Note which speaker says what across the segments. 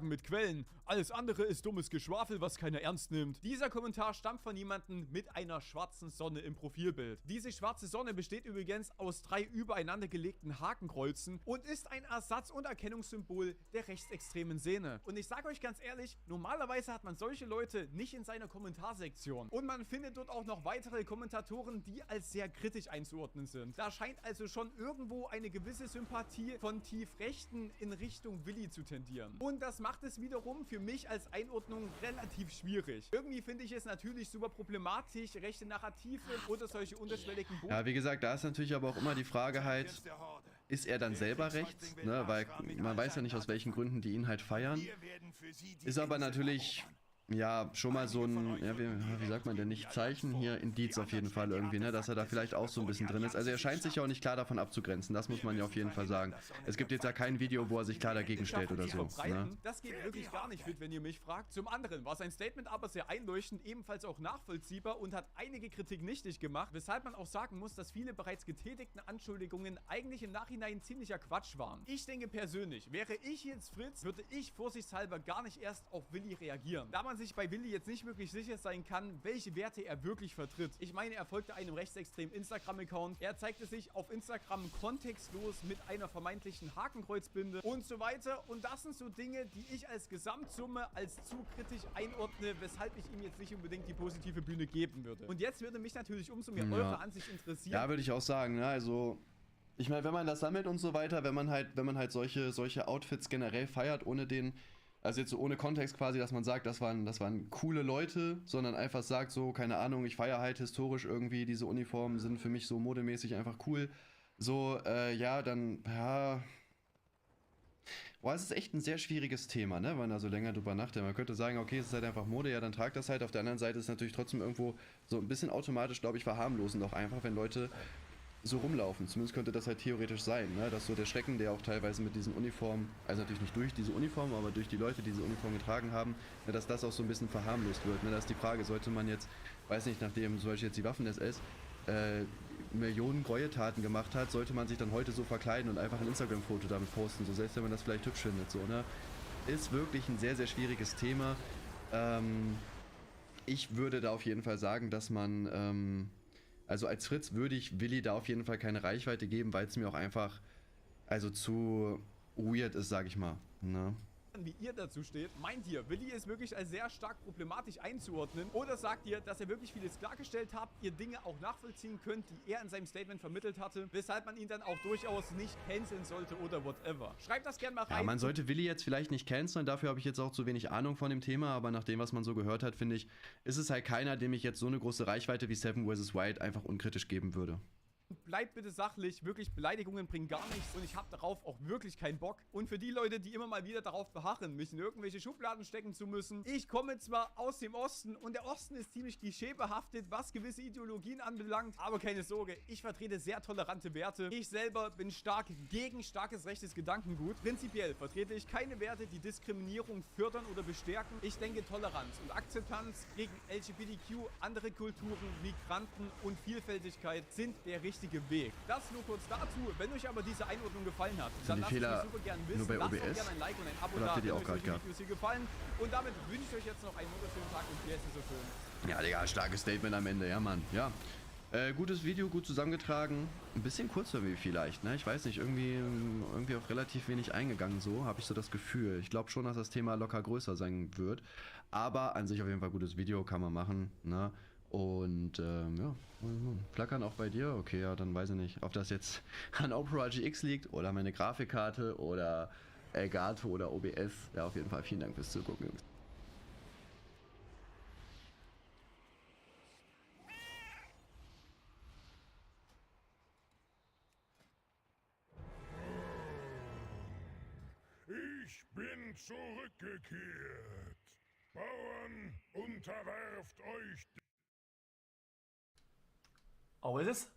Speaker 1: mit Quellen. Alles andere ist dummes Geschwafel, was keiner ernst nimmt. Dieser Kommentar stammt von jemandem mit einer schwarzen Sonne im Profilbild. Diese schwarze Sonne besteht übrigens aus 3 übereinander gelegten Hakenkreuzen und ist ein Ersatz- und Erkennungssymbol der rechtsextremen Szene. Und ich sage euch ganz ehrlich, normalerweise hat man solche Leute nicht in seiner Kommentarsektion. Und man findet dort auch noch weitere Kommentatoren, die als sehr kritisch einzuordnen sind. Da scheint also schon irgendwo eine gewisse Sympathie von Tiefrechten in Richtung Willi zu tendieren. Und das macht es wiederum für mich als Einordnung relativ schwierig. Irgendwie finde ich es natürlich super problematisch, rechte Narrative oder solche unterschwelligen Boten.
Speaker 2: Ja, wie gesagt, da ist natürlich aber auch immer die Frage halt, ist er dann selber rechts? Ne? Weil man weiß ja nicht, aus welchen Gründen die ihn halt feiern. Ist aber natürlich... Ja, schon mal so ein, ja, wie sagt man denn nicht, Zeichen hier, Indiz auf jeden Fall irgendwie, ne, dass er da vielleicht auch so ein bisschen drin ist. Also er scheint sich ja auch nicht klar davon abzugrenzen, das muss man ja auf jeden Fall sagen. Es gibt jetzt ja kein Video, wo er sich klar dagegen stellt oder so. Ne?
Speaker 1: Das geht wirklich gar nicht fit, wenn ihr mich fragt. Zum anderen war sein Statement aber sehr einleuchtend, ebenfalls auch nachvollziehbar und hat einige Kritik nichtig gemacht, weshalb man auch sagen muss, dass viele bereits getätigten Anschuldigungen eigentlich im Nachhinein ziemlicher Quatsch waren. Ich denke persönlich, wäre ich jetzt Fritz, würde ich vorsichtshalber gar nicht erst auf Willi reagieren. Da man sich bei Willi jetzt nicht wirklich sicher sein kann, welche Werte er wirklich vertritt. Ich meine, er folgte einem rechtsextremen Instagram-Account. Er zeigte sich auf Instagram kontextlos mit einer vermeintlichen Hakenkreuzbinde und so weiter. Und das sind so Dinge, die ich als Gesamtsumme als zu kritisch einordne, weshalb ich ihm jetzt nicht unbedingt die positive Bühne geben würde. Und jetzt würde mich natürlich umso mehr eure Ansicht interessieren.
Speaker 2: Ja, würde ich auch sagen, ne? Also... Ich meine, wenn man das sammelt und so weiter, wenn man halt solche Outfits generell feiert, ohne den... Also jetzt so ohne Kontext quasi, dass man sagt, das waren coole Leute, sondern einfach sagt so, keine Ahnung, ich feiere halt historisch irgendwie, diese Uniformen sind für mich so modemäßig einfach cool. So, ja, dann, ja... Boah, es ist echt ein sehr schwieriges Thema, ne, wenn man da so länger drüber nachdenkt. Man könnte sagen, okay, es ist halt einfach Mode, ja, dann tragt das halt. Auf der anderen Seite ist es natürlich trotzdem irgendwo so ein bisschen automatisch, glaube ich, verharmlosend auch einfach, wenn Leute so rumlaufen. Zumindest könnte das halt theoretisch sein, ne? Dass so der Schrecken, der auch teilweise mit diesen Uniformen, also natürlich nicht durch diese Uniformen, aber durch die Leute, die diese Uniform getragen haben, ne, dass das auch so ein bisschen verharmlost wird. Ne? Da ist die Frage, sollte man jetzt, weiß nicht, nachdem zum Beispiel jetzt die Waffen-SS Millionen Gräueltaten gemacht hat, sollte man sich dann heute so verkleiden und einfach ein Instagram-Foto damit posten, so selbst wenn man das vielleicht hübsch findet, so, ne? Ist wirklich ein sehr, sehr schwieriges Thema. Ich würde da auf jeden Fall sagen, dass man, also als Fritz würde ich Willi da auf jeden Fall keine Reichweite geben, weil es mir auch einfach, also zu weird ist, sag ich mal, ne?
Speaker 1: Wie ihr dazu steht. Meint ihr, Willi ist wirklich als sehr stark problematisch einzuordnen? Oder sagt ihr, dass er wirklich vieles klargestellt hat, ihr Dinge auch nachvollziehen könnt, die er in seinem Statement vermittelt hatte, weshalb man ihn dann auch durchaus nicht canceln sollte oder whatever? Schreibt das gerne mal rein.
Speaker 2: Ja, man sollte Willi jetzt vielleicht nicht canceln, dafür habe ich jetzt auch zu wenig Ahnung von dem Thema, aber nach dem, was man so gehört hat, finde ich, ist es halt keiner, dem ich jetzt so eine große Reichweite wie Seven vs. White einfach unkritisch geben würde.
Speaker 1: Bleibt bitte sachlich, wirklich Beleidigungen bringen gar nichts und ich habe darauf auch wirklich keinen Bock. Und für die Leute, die immer mal wieder darauf beharren, mich in irgendwelche Schubladen stecken zu müssen, ich komme zwar aus dem Osten und der Osten ist ziemlich klischeebehaftet, was gewisse Ideologien anbelangt, aber keine Sorge, ich vertrete sehr tolerante Werte. Ich selber bin stark gegen starkes rechtes Gedankengut. Prinzipiell vertrete ich keine Werte, die Diskriminierung fördern oder bestärken. Ich denke, Toleranz und Akzeptanz gegen LGBTQ, andere Kulturen, Migranten und Vielfältigkeit sind der richtige Weg. Das nur kurz dazu. Wenn euch aber diese Einordnung gefallen hat, dann lasst es mich super gerne wissen.
Speaker 2: Nur bei
Speaker 1: lasst
Speaker 2: OBS?
Speaker 1: auch gerne ein Like und ein Abo
Speaker 2: Oder
Speaker 1: da,
Speaker 2: habt ihr die
Speaker 1: wenn
Speaker 2: auch
Speaker 1: euch
Speaker 2: gerade
Speaker 1: solche Videos hier gefallen. Und damit wünsche ich euch jetzt noch einen wunderschönen Tag und wie ist es so schön.
Speaker 2: Ja, Digga, starkes Statement am Ende, ja, Mann, ja. Gutes Video, gut zusammengetragen. Ein bisschen kurz irgendwie vielleicht, ne? Ich weiß nicht, irgendwie auf relativ wenig eingegangen so, habe ich so das Gefühl. Ich glaube schon, dass das Thema locker größer sein wird. Aber an sich auf jeden Fall gutes Video, kann man machen, ne? Und ja, flackern auch bei dir? Okay, ja, dann weiß ich nicht, ob das jetzt an Opera GX liegt oder meine Grafikkarte oder Elgato oder OBS. Ja, auf jeden Fall vielen Dank fürs Zugucken, Jungs.
Speaker 3: Ich bin zurückgekehrt. Bauern, unterwerft euch.
Speaker 4: Oh, is this?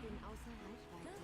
Speaker 5: bin außer Reichweite.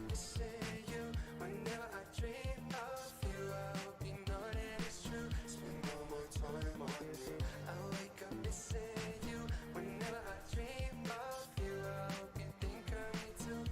Speaker 5: missing you. Whenever I dream of you, I hope you know that it's true. Spend no more time on you. I wake up missing you. Whenever I dream of you, I hope you think of me too.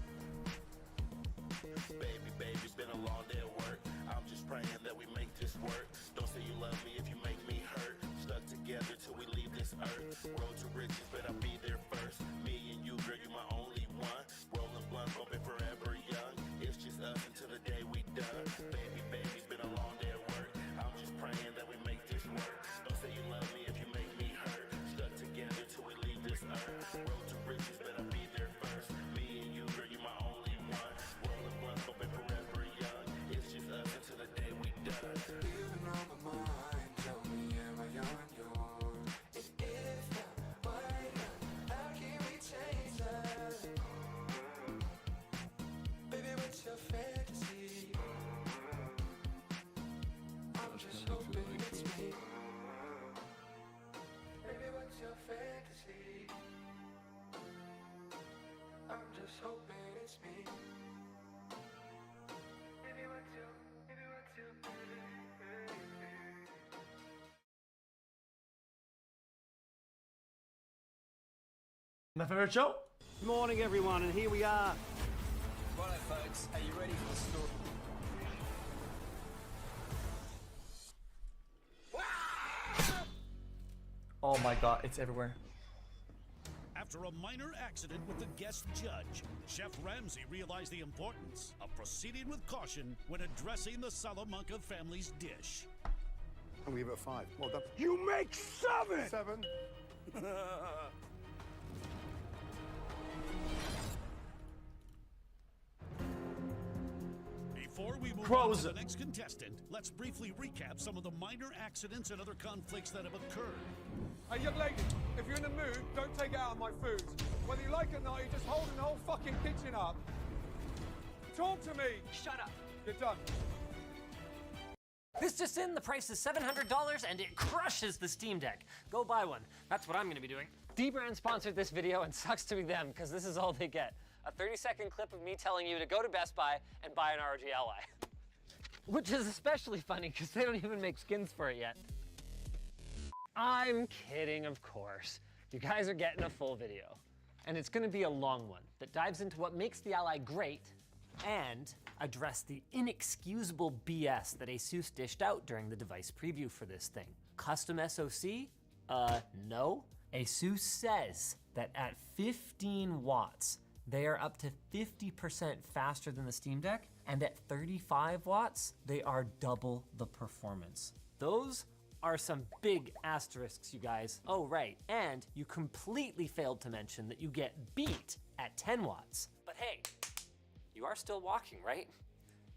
Speaker 6: Baby, it's been a long day at work. I'm just praying that we make this work. Don't say you love me if you make me hurt. Stuck together till we leave this earth. Road to riches, but I'll be there first. Me and you, girl, you're my only one. Rolling blunt, bumping forever young. It's just us until the day we done. Baby, it's been a long day at work. I'm just praying that we make this work. Don't say you love me if you make me hurt. Stuck together till we leave this earth. Road to riches, but I'll be there first. Me and you, girl, you're my only one. Rolling blunt, bumping forever young. It's just us until the day we done.
Speaker 5: You've been on my mind. Tell me, am I on yours? And if not, why not? How can we change that? Baby, what's your fantasy? I'm just hoping it's me. Baby, what's your fantasy? I'm just hoping it's me. Baby, what's your
Speaker 4: My favorite show?
Speaker 7: Good morning, everyone, and here we are.
Speaker 8: Righto, folks, are you ready for the story?
Speaker 4: Oh my god, it's everywhere.
Speaker 9: After a minor accident with the guest judge, Chef Ramsay realized the importance of proceeding with caution when addressing the Salamanca family's dish.
Speaker 3: I'm gonna give it a 5. Well done.
Speaker 10: You make 7!
Speaker 3: 7.
Speaker 9: Before we move on
Speaker 4: Pros.
Speaker 9: to the next contestant, let's briefly recap some of the minor accidents and other conflicts that have occurred.
Speaker 10: Hey, young lady, if you're in the mood, don't take it out on my food. Whether you like it or not, you're just holding the whole fucking kitchen up. Talk to me!
Speaker 11: Shut up.
Speaker 10: You're done.
Speaker 11: This just in, the price is $700 and it crushes the Steam Deck. Go buy one. That's what I'm gonna be doing. D-Brand sponsored this video and sucks to be them because this is all they get. A 30-second clip of me telling you to go to Best Buy and buy an ROG Ally. Which is especially funny because they don't even make skins for it yet. I'm kidding, of course. You guys are getting a full video. And it's gonna be a long one that dives into what makes the Ally great and address the inexcusable BS that ASUS dished out during the device preview for this thing. Custom SoC? No. ASUS says that at 15 watts, they are up to 50% faster than the Steam Deck, and at 35 watts, they are double the performance. Those are some big asterisks, you guys. Oh, right, and you completely failed to mention that you get beat at 10 watts. But hey, you are still walking, right?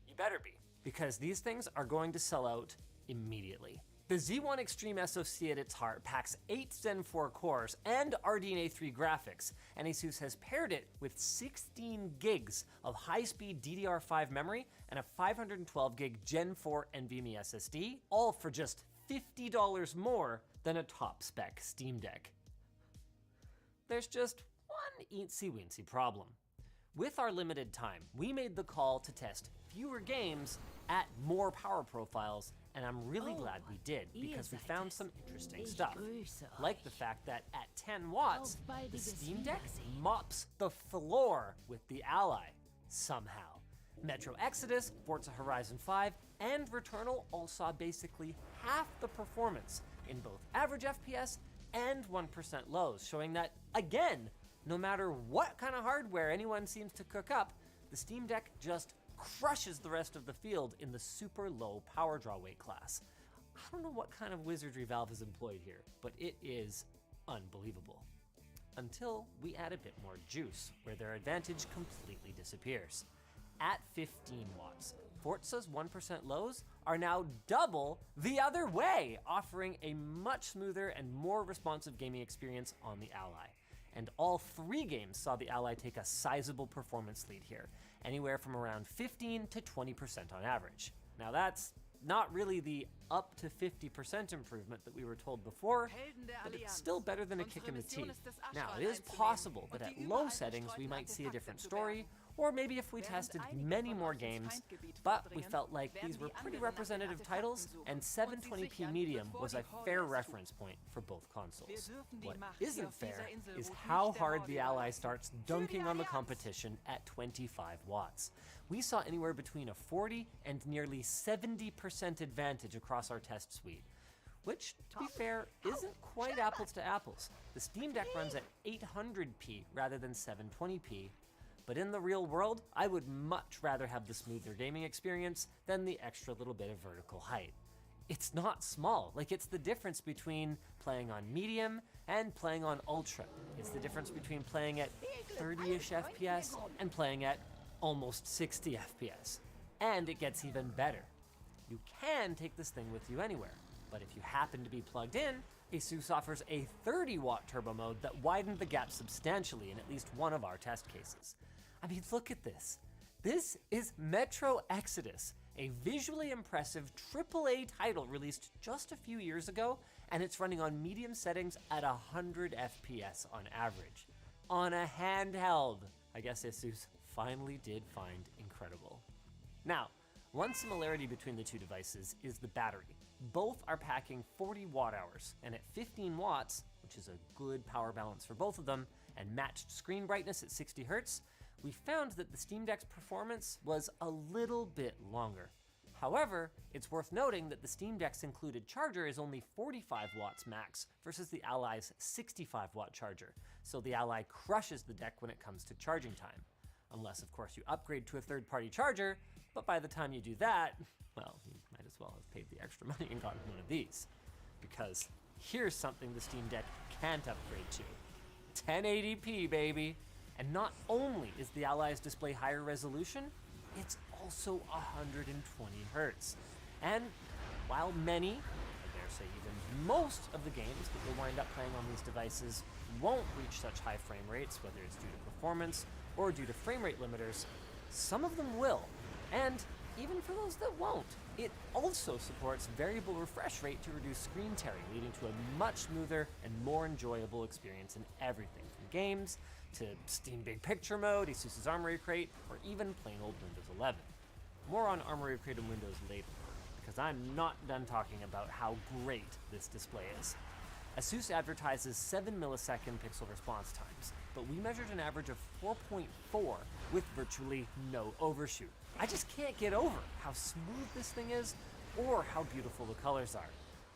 Speaker 11: You better be, because these things are going to sell out immediately. The Z1 Extreme SoC at its heart packs 8 Zen 4 cores and RDNA 3 graphics, and ASUS has paired it with 16 gigs of high-speed DDR5 memory and a 512 gig Gen 4 NVMe SSD, all for just $50 more than a top-spec Steam Deck. There's just one eensy-weensy problem. With our limited time, we made the call to test fewer games at more power profiles, and I'm really glad we did because we found some interesting stuff. Like the fact that at 10 watts, the Steam Deck mops the floor with the Ally, somehow. Metro Exodus, Forza Horizon 5, and Returnal all saw basically half the performance in both average FPS and 1% lows, showing that, again, no matter what kind of hardware anyone seems to cook up, the Steam Deck just crushes the rest of the field in the super low power draw weight class. I don't know what kind of wizardry Valve has employed here, but it is unbelievable. Until we add a bit more juice, where their advantage completely disappears. At 15 watts, Forza's 1% lows are now double the other way, offering a much smoother and more responsive gaming experience on the Ally. And all 3 games saw the Ally take a sizable performance lead here, anywhere from around 15 to 20% on average. Now that's not really the up to 50% improvement that we were told before, but it's still better than a kick in the teeth. Now, it is possible that at low settings we might see a different story, or maybe if we tested many more games, but we felt like these were pretty representative titles, and 720p medium was a fair reference point for both consoles. What isn't fair is how hard the Ally starts dunking on the competition at 25 watts. We saw anywhere between a 40 and nearly 70% advantage across our test suite, which, to be fair, isn't quite apples to apples. The Steam Deck runs at 800p rather than 720p, but in the real world, I would much rather have the smoother gaming experience than the extra little bit of vertical height. It's not small, like it's the difference between playing on medium and playing on ultra. It's the difference between playing at 30-ish FPS and playing at almost 60 FPS. And it gets even better. You can take this thing with you anywhere, but if you happen to be plugged in, ASUS offers a 30-watt turbo mode that widened the gap substantially in at least one of our test cases. I mean, look at this. This is Metro Exodus, a visually impressive AAA title released just a few years ago, and it's running on medium settings at 100 FPS on average. On a handheld. I guess ASUS finally did find incredible. Now, one similarity between the two devices is the battery. Both are packing 40 watt hours, and at 15 watts, which is a good power balance for both of them, and matched screen brightness at 60 Hz, we found that the Steam Deck's performance was a little bit longer. However, it's worth noting that the Steam Deck's included charger is only 45 watts max versus the Ally's 65 watt charger, so the Ally crushes the deck when it comes to charging time. Unless, of course, you upgrade to a third-party charger, but by the time you do that, well, you might as well have paid the extra money and gotten one of these. Because here's something the Steam Deck can't upgrade to. 1080p, baby! And not only is the Ally's display higher resolution, it's also 120 Hz. And while many, I dare say even most of the games that you'll wind up playing on these devices won't reach such high frame rates, whether it's due to performance or due to frame rate limiters, some of them will. And even for those that won't, it also supports variable refresh rate to reduce screen tearing, leading to a much smoother and more enjoyable experience in everything from games to Steam Big Picture mode, ASUS's Armory Crate, or even plain old Windows 11. More on Armory Crate and Windows later, because I'm not done talking about how great this display is. ASUS advertises 7 millisecond pixel response times, but we measured an average of 4.4 with virtually no overshoot. I just can't get over how smooth this thing is or how beautiful the colors are.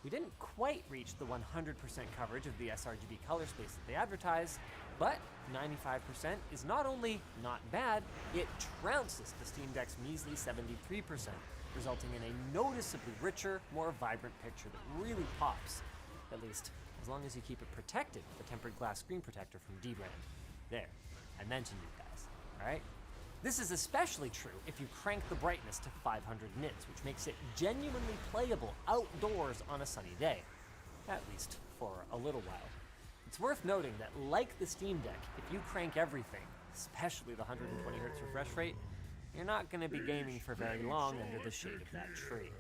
Speaker 11: We didn't quite reach the 100% coverage of the sRGB color space that they advertise, but 95% is not only not bad, it trounces the Steam Deck's measly 73%, resulting in a noticeably richer, more vibrant picture that really pops. At least, as long as you keep it protected with a tempered glass screen protector from D-Brand. There, I mentioned you guys, alright? This is especially true if you crank the brightness to 500 nits, which makes it genuinely playable outdoors on a sunny day. At least for a little while. It's worth noting that, like the Steam Deck, if you crank everything, especially the 120 Hz refresh rate, you're not going to be gaming for very long under the shade of that tree.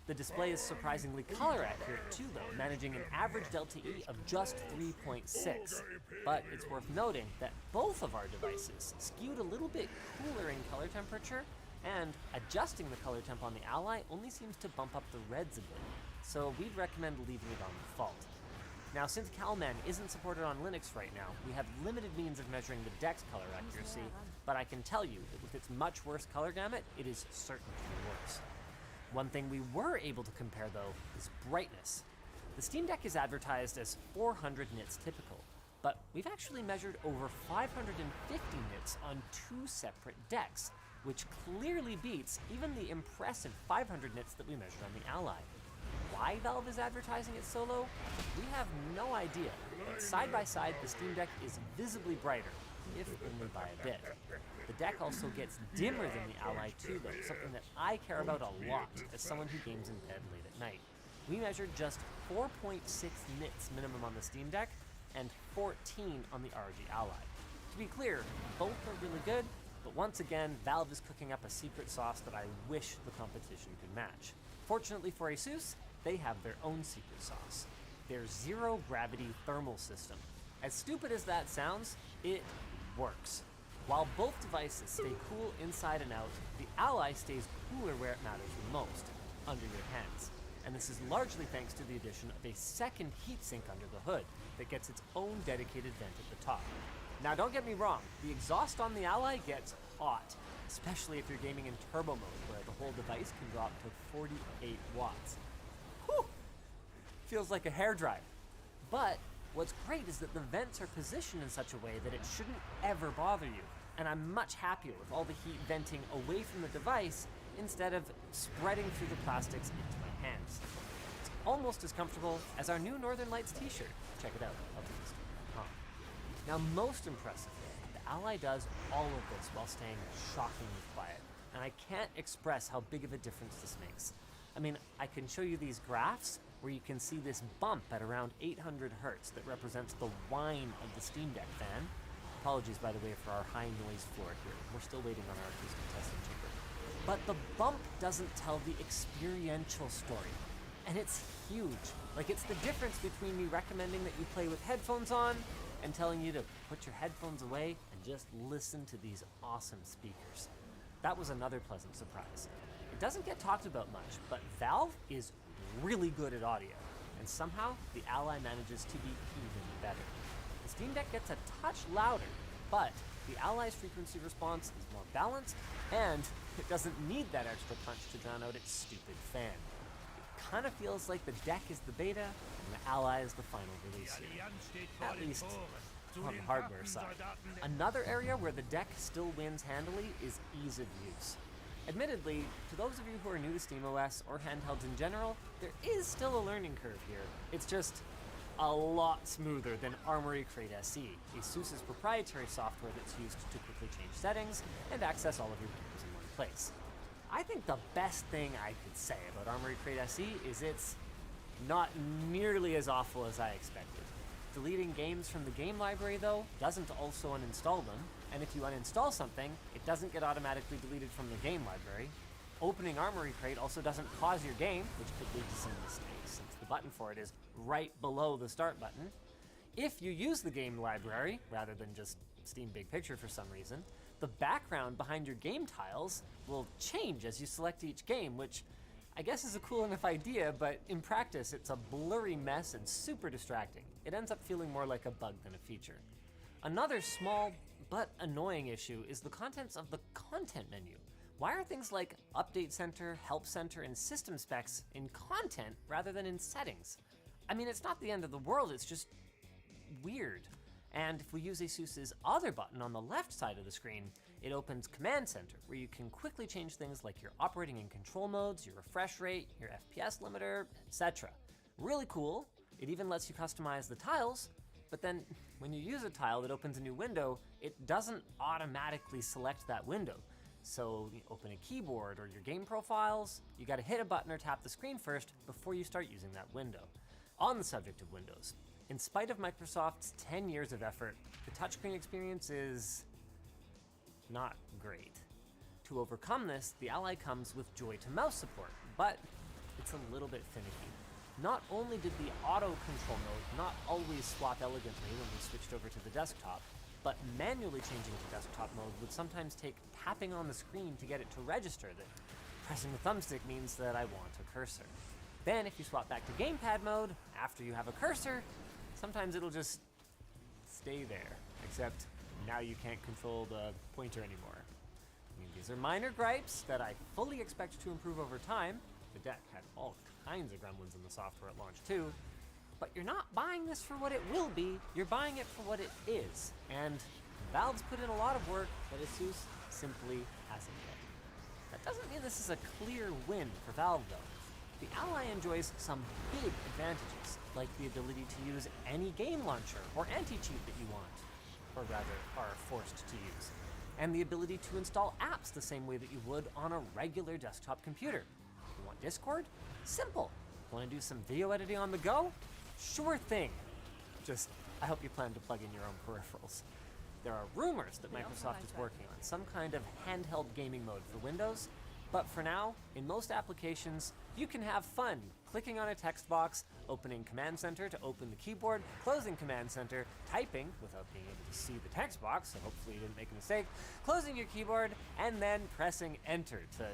Speaker 11: The display is surprisingly color accurate too, though, managing an average delta E of just 3.6. But it's worth noting that both of our devices skewed a little bit cooler in color temperature, and adjusting the color temp on the Ally only seems to bump up the reds a bit, so we'd recommend leaving it on default. Now, since CalMan isn't supported on Linux right now, we have limited means of measuring the deck's color accuracy, but I can tell you that with its much worse color gamut, it is certain to be worse. One thing we were able to compare, though, is brightness. The Steam Deck is advertised as 400 nits typical, but we've actually measured over 550 nits on 2 separate decks, which clearly beats even the impressive 500 nits that we measured on the Ally. Why Valve is advertising it so low? We have no idea, but side by side, the Steam Deck is visibly brighter, if only by a bit. The deck also gets dimmer than the Ally too, though, something that I care about a lot as someone who games in bed late at night. We measured just 4.6 nits minimum on the Steam Deck and 14 on the ROG Ally. To be clear, both are really good, but once again, Valve is cooking up a secret sauce that I wish the competition could match. Fortunately for ASUS, they have their own secret sauce, their zero-gravity thermal system. As stupid as that sounds, it works. While both devices stay cool inside and out, the Ally stays cooler where it matters the most, under your hands. And this is largely thanks to the addition of a second heatsink under the hood that gets its own dedicated vent at the top. Now don't get me wrong, the exhaust on the Ally gets hot, especially if you're gaming in turbo mode where the whole device can drop to 48 watts. Whew! Feels like a hairdryer. But what's great is that the vents are positioned in such a way that it shouldn't ever bother you, and I'm much happier with all the heat venting away from the device instead of spreading through the plastics into my hands. It's almost as comfortable as our new Northern Lights t-shirt. Check it out, upbeast.com. Now most impressively, the Ally does all of this while staying shockingly quiet, and I can't express how big of a difference this makes. I mean, I can show you these graphs where you can see this bump at around 800 hertz that represents the whine of the Steam Deck fan. Apologies, by the way, for our high noise floor here. We're still waiting on our acoustic testing chamber. But the bump doesn't tell the experiential story. And it's huge. Like, it's the difference between me recommending that you play with headphones on and telling you to put your headphones away and just listen to these awesome speakers. That was another pleasant surprise. It doesn't get talked about much, but Valve is really good at audio, and somehow the Ally manages to be even better. The Steam Deck gets a touch louder, but the Ally's frequency response is more balanced, and it doesn't need that extra punch to drown out its stupid fan. It kind of feels like the deck is the beta, and the Ally is the final release here. At least on the hardware side. Another area where the deck still wins handily is ease of use. Admittedly, to those of you who are new to SteamOS or handhelds in general, there is still a learning curve here. It's just a lot smoother than Armoury Crate SE, ASUS's proprietary software that's used to quickly change settings and access all of your games in one place. I think the best thing I could say about Armoury Crate SE is it's not nearly as awful as I expected. Deleting games from the game library, though, doesn't also uninstall them, and if you uninstall something, it doesn't get automatically deleted from the game library. Opening Armoury Crate also doesn't pause your game, which could lead to some mistakes, since the button for it is right below the start button. If you use the game library, rather than just Steam Big Picture for some reason, the background behind your game tiles will change as you select each game, which I guess is a cool enough idea, but in practice it's a blurry mess and super distracting. It ends up feeling more like a bug than a feature. Another small but annoying issue is the contents of the content menu. Why are things like Update Center, Help Center, and System Specs in content rather than in settings? I mean, it's not the end of the world, it's just weird. And if we use ASUS's other button on the left side of the screen, it opens Command Center, where you can quickly change things like your operating and control modes, your refresh rate, your FPS limiter, etc. Really cool. It even lets you customize the tiles, but then when you use a tile that opens a new window, it doesn't automatically select that window. So you open a keyboard or your game profiles, you gotta hit a button or tap the screen first before you start using that window. On the subject of Windows, in spite of Microsoft's 10 years of effort, the touchscreen experience is not great. To overcome this, the Ally comes with Joy to Mouse support, but it's a little bit finicky. Not only did the auto control mode not always swap elegantly when we switched over to the desktop, but manually changing to desktop mode would sometimes take tapping on the screen to get it to register that pressing the thumbstick means that I want a cursor. Then if you swap back to gamepad mode, after you have a cursor, sometimes it'll just stay there, except now you can't control the pointer anymore. I mean, these are minor gripes that I fully expect to improve over time. The deck had all kinds of gremlins in the software at launch too, but you're not buying this for what it will be, you're buying it for what it is. And Valve's put in a lot of work that ASUS simply hasn't yet. That doesn't mean this is a clear win for Valve though. The Ally enjoys some big advantages, like the ability to use any game launcher or anti-cheat that you want, or rather are forced to use, and the ability to install apps the same way that you would on a regular desktop computer. You want Discord? Simple. Want to do some video editing on the go? Sure thing. Just, I hope you plan to plug in your own peripherals. There are rumors that Microsoft is working on some kind of handheld gaming mode for Windows, But for now, in most applications, you can have fun clicking on a text box, opening Command Center to open the keyboard, closing Command Center, typing without being able to see the text box, so hopefully you didn't make a mistake, closing your keyboard, and then pressing Enter to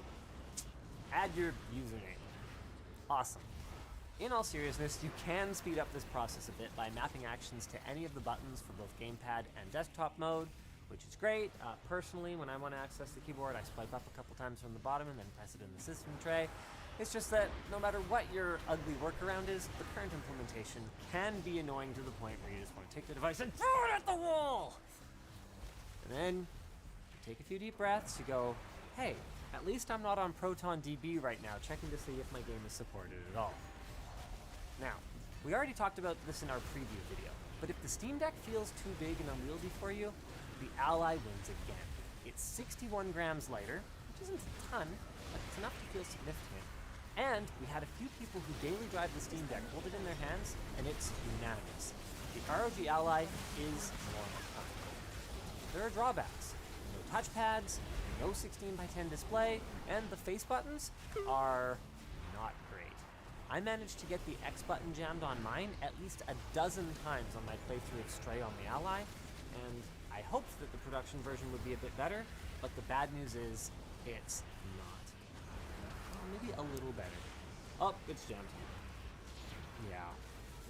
Speaker 11: add your username. Awesome. In all seriousness, you can speed up this process a bit by mapping actions to any of the buttons for both gamepad and desktop mode, which is great. Personally, when I want to access the keyboard, I swipe up a couple times from the bottom and then press it in the system tray. It's just that no matter what your ugly workaround is, the current implementation can be annoying to the point where you just want to take the device and throw it at the wall! And then you take a few deep breaths, you go, hey, at least I'm not on ProtonDB right now, checking to see if my game is supported at all. Now, we already talked about this in our preview video, but if the Steam Deck feels too big and unwieldy for you, the Ally wins again. It's 61 grams lighter, which isn't a ton, but it's enough to feel significant. And we had a few people who daily drive the Steam Deck hold it in their hands, and it's unanimous. The ROG Ally is more comfortable. There are drawbacks. No touchpads, no 16:10 display, and the face buttons are not great. I managed to get the X button jammed on mine at least a dozen times on my playthrough of Stray on the Ally, and I hoped that the production version would be a bit better, but the bad news is it's not. Maybe a little better. Oh, it's jammed. Yeah,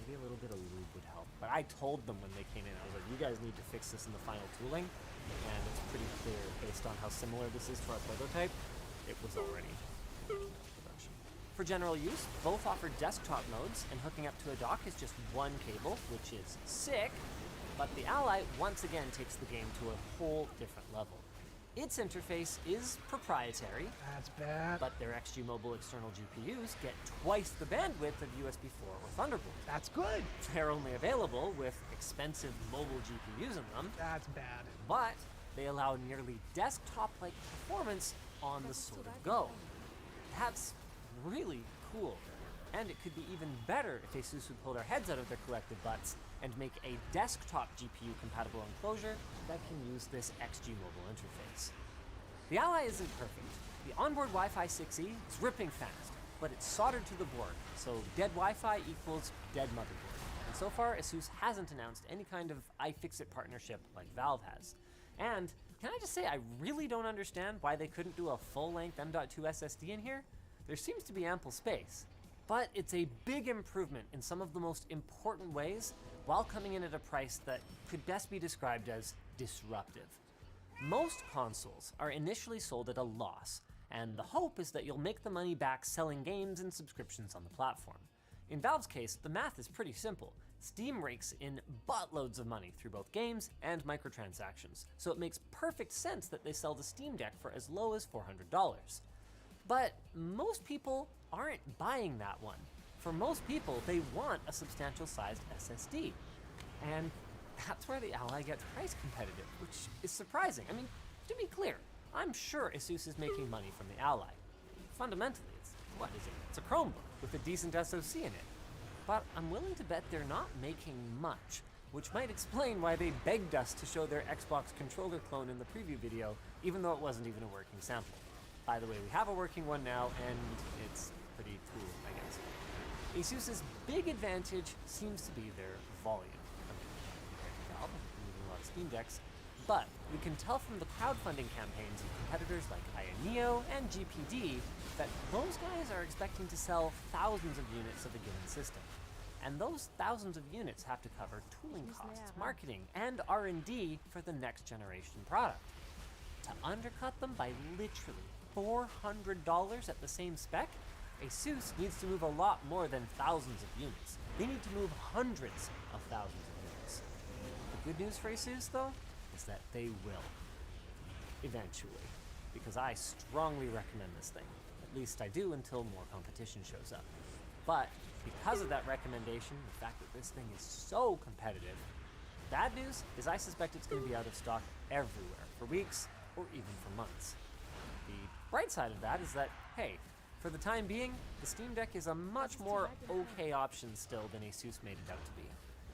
Speaker 11: maybe a little bit of lube would help. But I told them when they came in, I was like, you guys need to fix this in the final tooling, and it's pretty clear based on how similar this is to our prototype, it was already production. For general use, both offer desktop modes, and hooking up to a dock is just one cable, which is sick, but the Ally once again takes the game to a whole different level. Its interface is proprietary.
Speaker 12: That's bad.
Speaker 11: But their XG Mobile external GPUs get twice the bandwidth of USB 4 or Thunderbolt.
Speaker 12: That's good.
Speaker 11: They're only available with expensive mobile GPUs in them.
Speaker 12: That's bad.
Speaker 11: But they allow nearly desktop-like performance on the sort of go. That's really cool. And it could be even better if ASUS would pull their heads out of their collective butts and make a desktop GPU-compatible enclosure that can use this XG Mobile interface. The Ally isn't perfect. The onboard Wi-Fi 6E is ripping fast, but it's soldered to the board, so dead Wi-Fi equals dead motherboard. And so far, ASUS hasn't announced any kind of iFixit partnership like Valve has. And can I just say, I really don't understand why they couldn't do a full-length M.2 SSD in here? There seems to be ample space. But it's a big improvement in some of the most important ways, while coming in at a price that could best be described as disruptive. Most consoles are initially sold at a loss, and the hope is that you'll make the money back selling games and subscriptions on the platform. In Valve's case, the math is pretty simple. Steam rakes in buttloads of money through both games and microtransactions, so it makes perfect sense that they sell the Steam Deck for as low as $400. But most people aren't buying that one. For most people, they want a substantial sized SSD. And that's where the Ally gets price competitive, which is surprising. I mean, to be clear, I'm sure ASUS is making money from the Ally. Fundamentally, what is it? It's a Chromebook with a decent SoC in it. But I'm willing to bet they're not making much, which might explain why they begged us to show their Xbox controller clone in the preview video, even though it wasn't even a working sample. By the way, we have a working one now, and it's pretty cool, I guess. ASUS's big advantage seems to be their volume. I mean, compared to Valve, moving a lot of Steam Decks, but we can tell from the crowdfunding campaigns of competitors like Meow and GPD that those guys are expecting to sell thousands of units of a given system. And those thousands of units have to cover tooling costs, marketing, and R&D for the next generation product. To undercut them by literally $400 at the same spec, ASUS needs to move a lot more than thousands of units. They need to move hundreds of thousands of units. The good news for ASUS, though, is that they will. Eventually. Because I strongly recommend this thing. At least I do until more competition shows up. But because of that recommendation, the fact that this thing is so competitive, bad news is I suspect it's going to be out of stock everywhere for weeks or even for months. The bright side of that is that, hey, for the time being, the Steam Deck is a much more okay option still than ASUS made it out to be.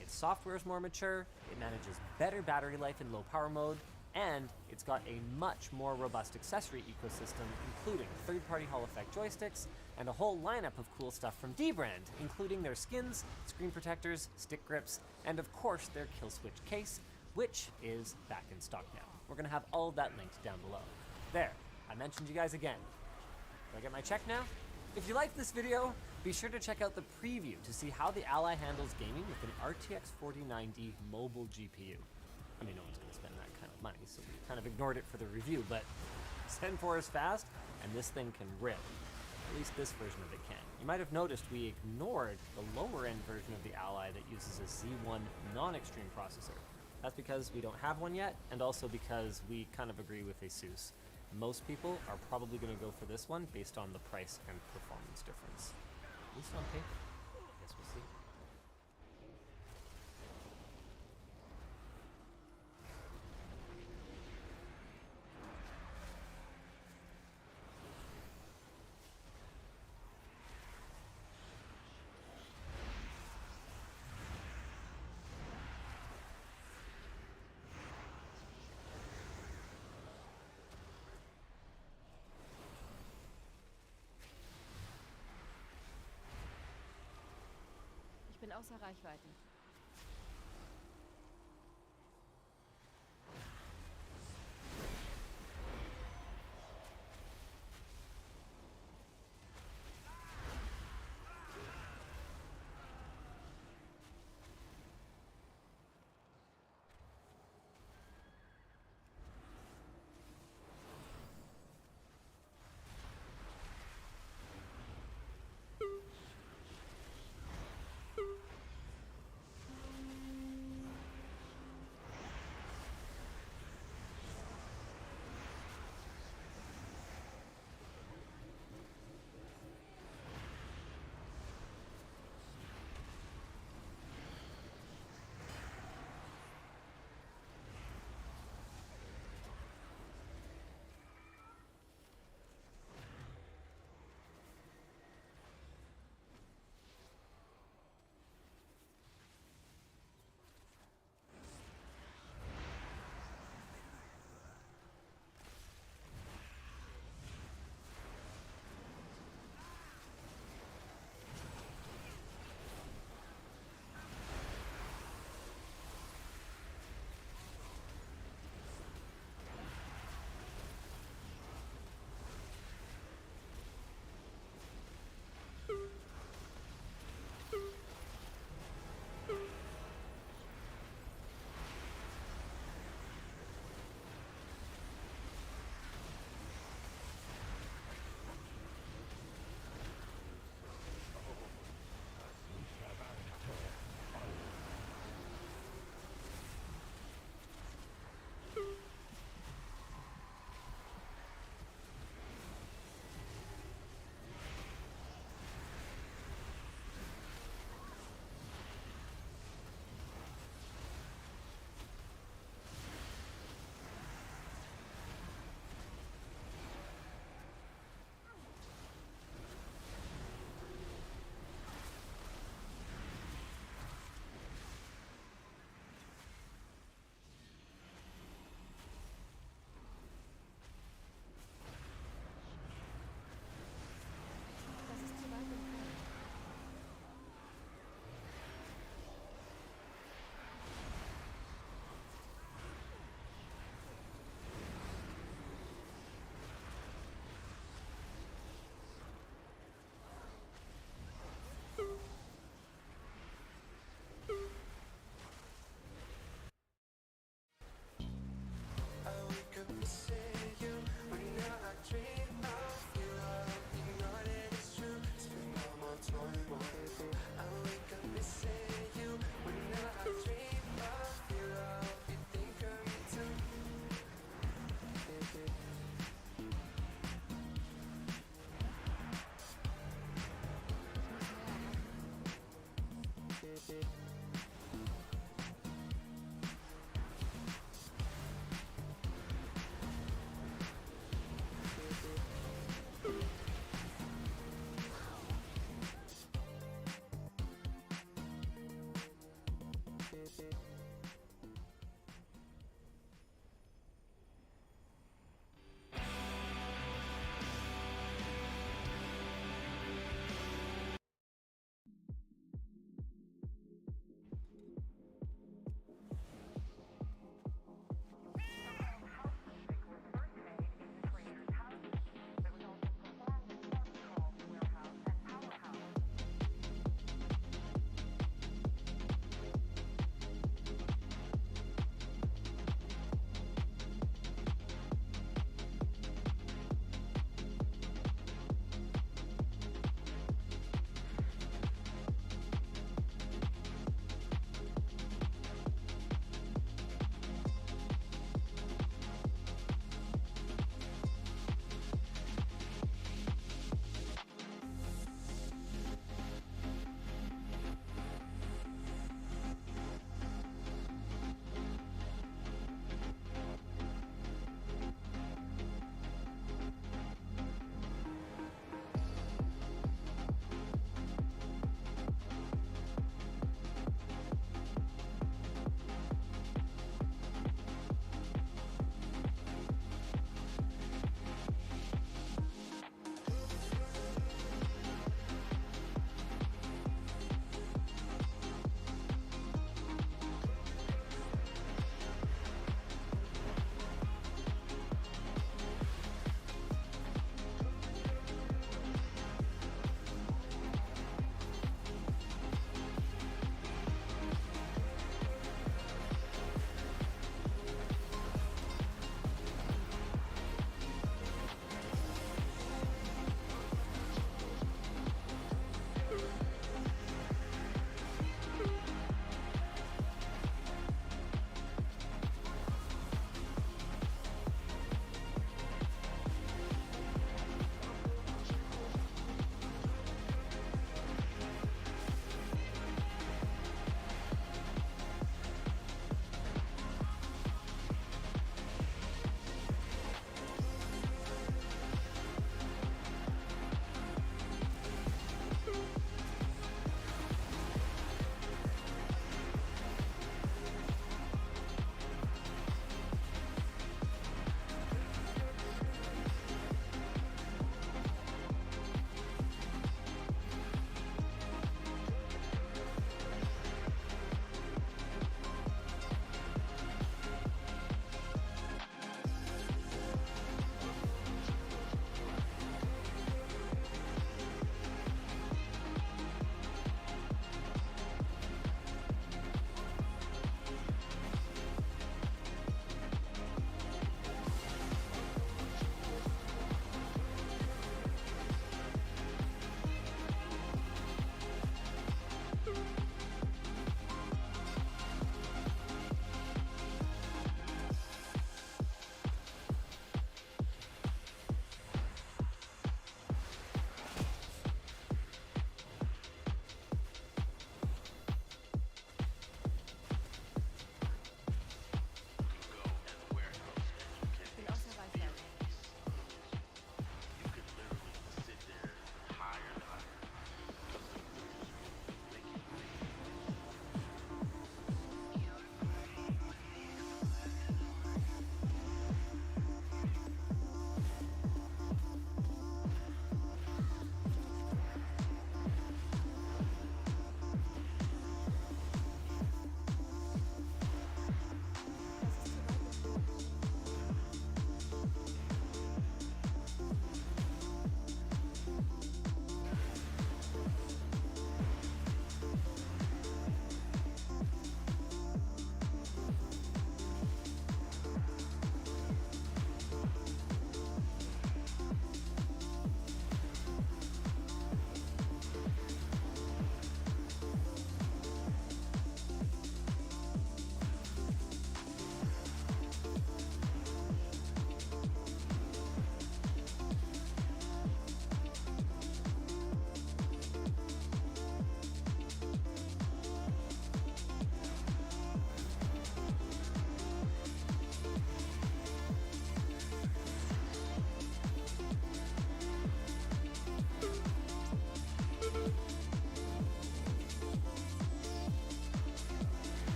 Speaker 11: Its software is more mature, it manages better battery life in low power mode, And it's got a much more robust accessory ecosystem, including third-party Hall effect joysticks, and a whole lineup of cool stuff from dbrand, including their skins, screen protectors, stick grips, and of course their kill switch case, which is back in stock now. We're gonna have all of that linked down below. There, I mentioned you guys again. Do I get my check now? If you liked this video, be sure to check out the preview to see how the Ally handles gaming with an RTX 4090 mobile GPU. I mean, no one's gonna spend that kind of money, so we kind of ignored it for the review, but Zen 4 is fast, and this thing can rip. At least this version of it can. You might have noticed we ignored the lower-end version of the Ally that uses a Z1 non-extreme processor. That's because we don't have one yet, and also because we kind of agree with ASUS. Most people are probably going to go for this one based on the price and performance difference. At least on paper. I guess we'll see.
Speaker 12: Ich bin außer Reichweite.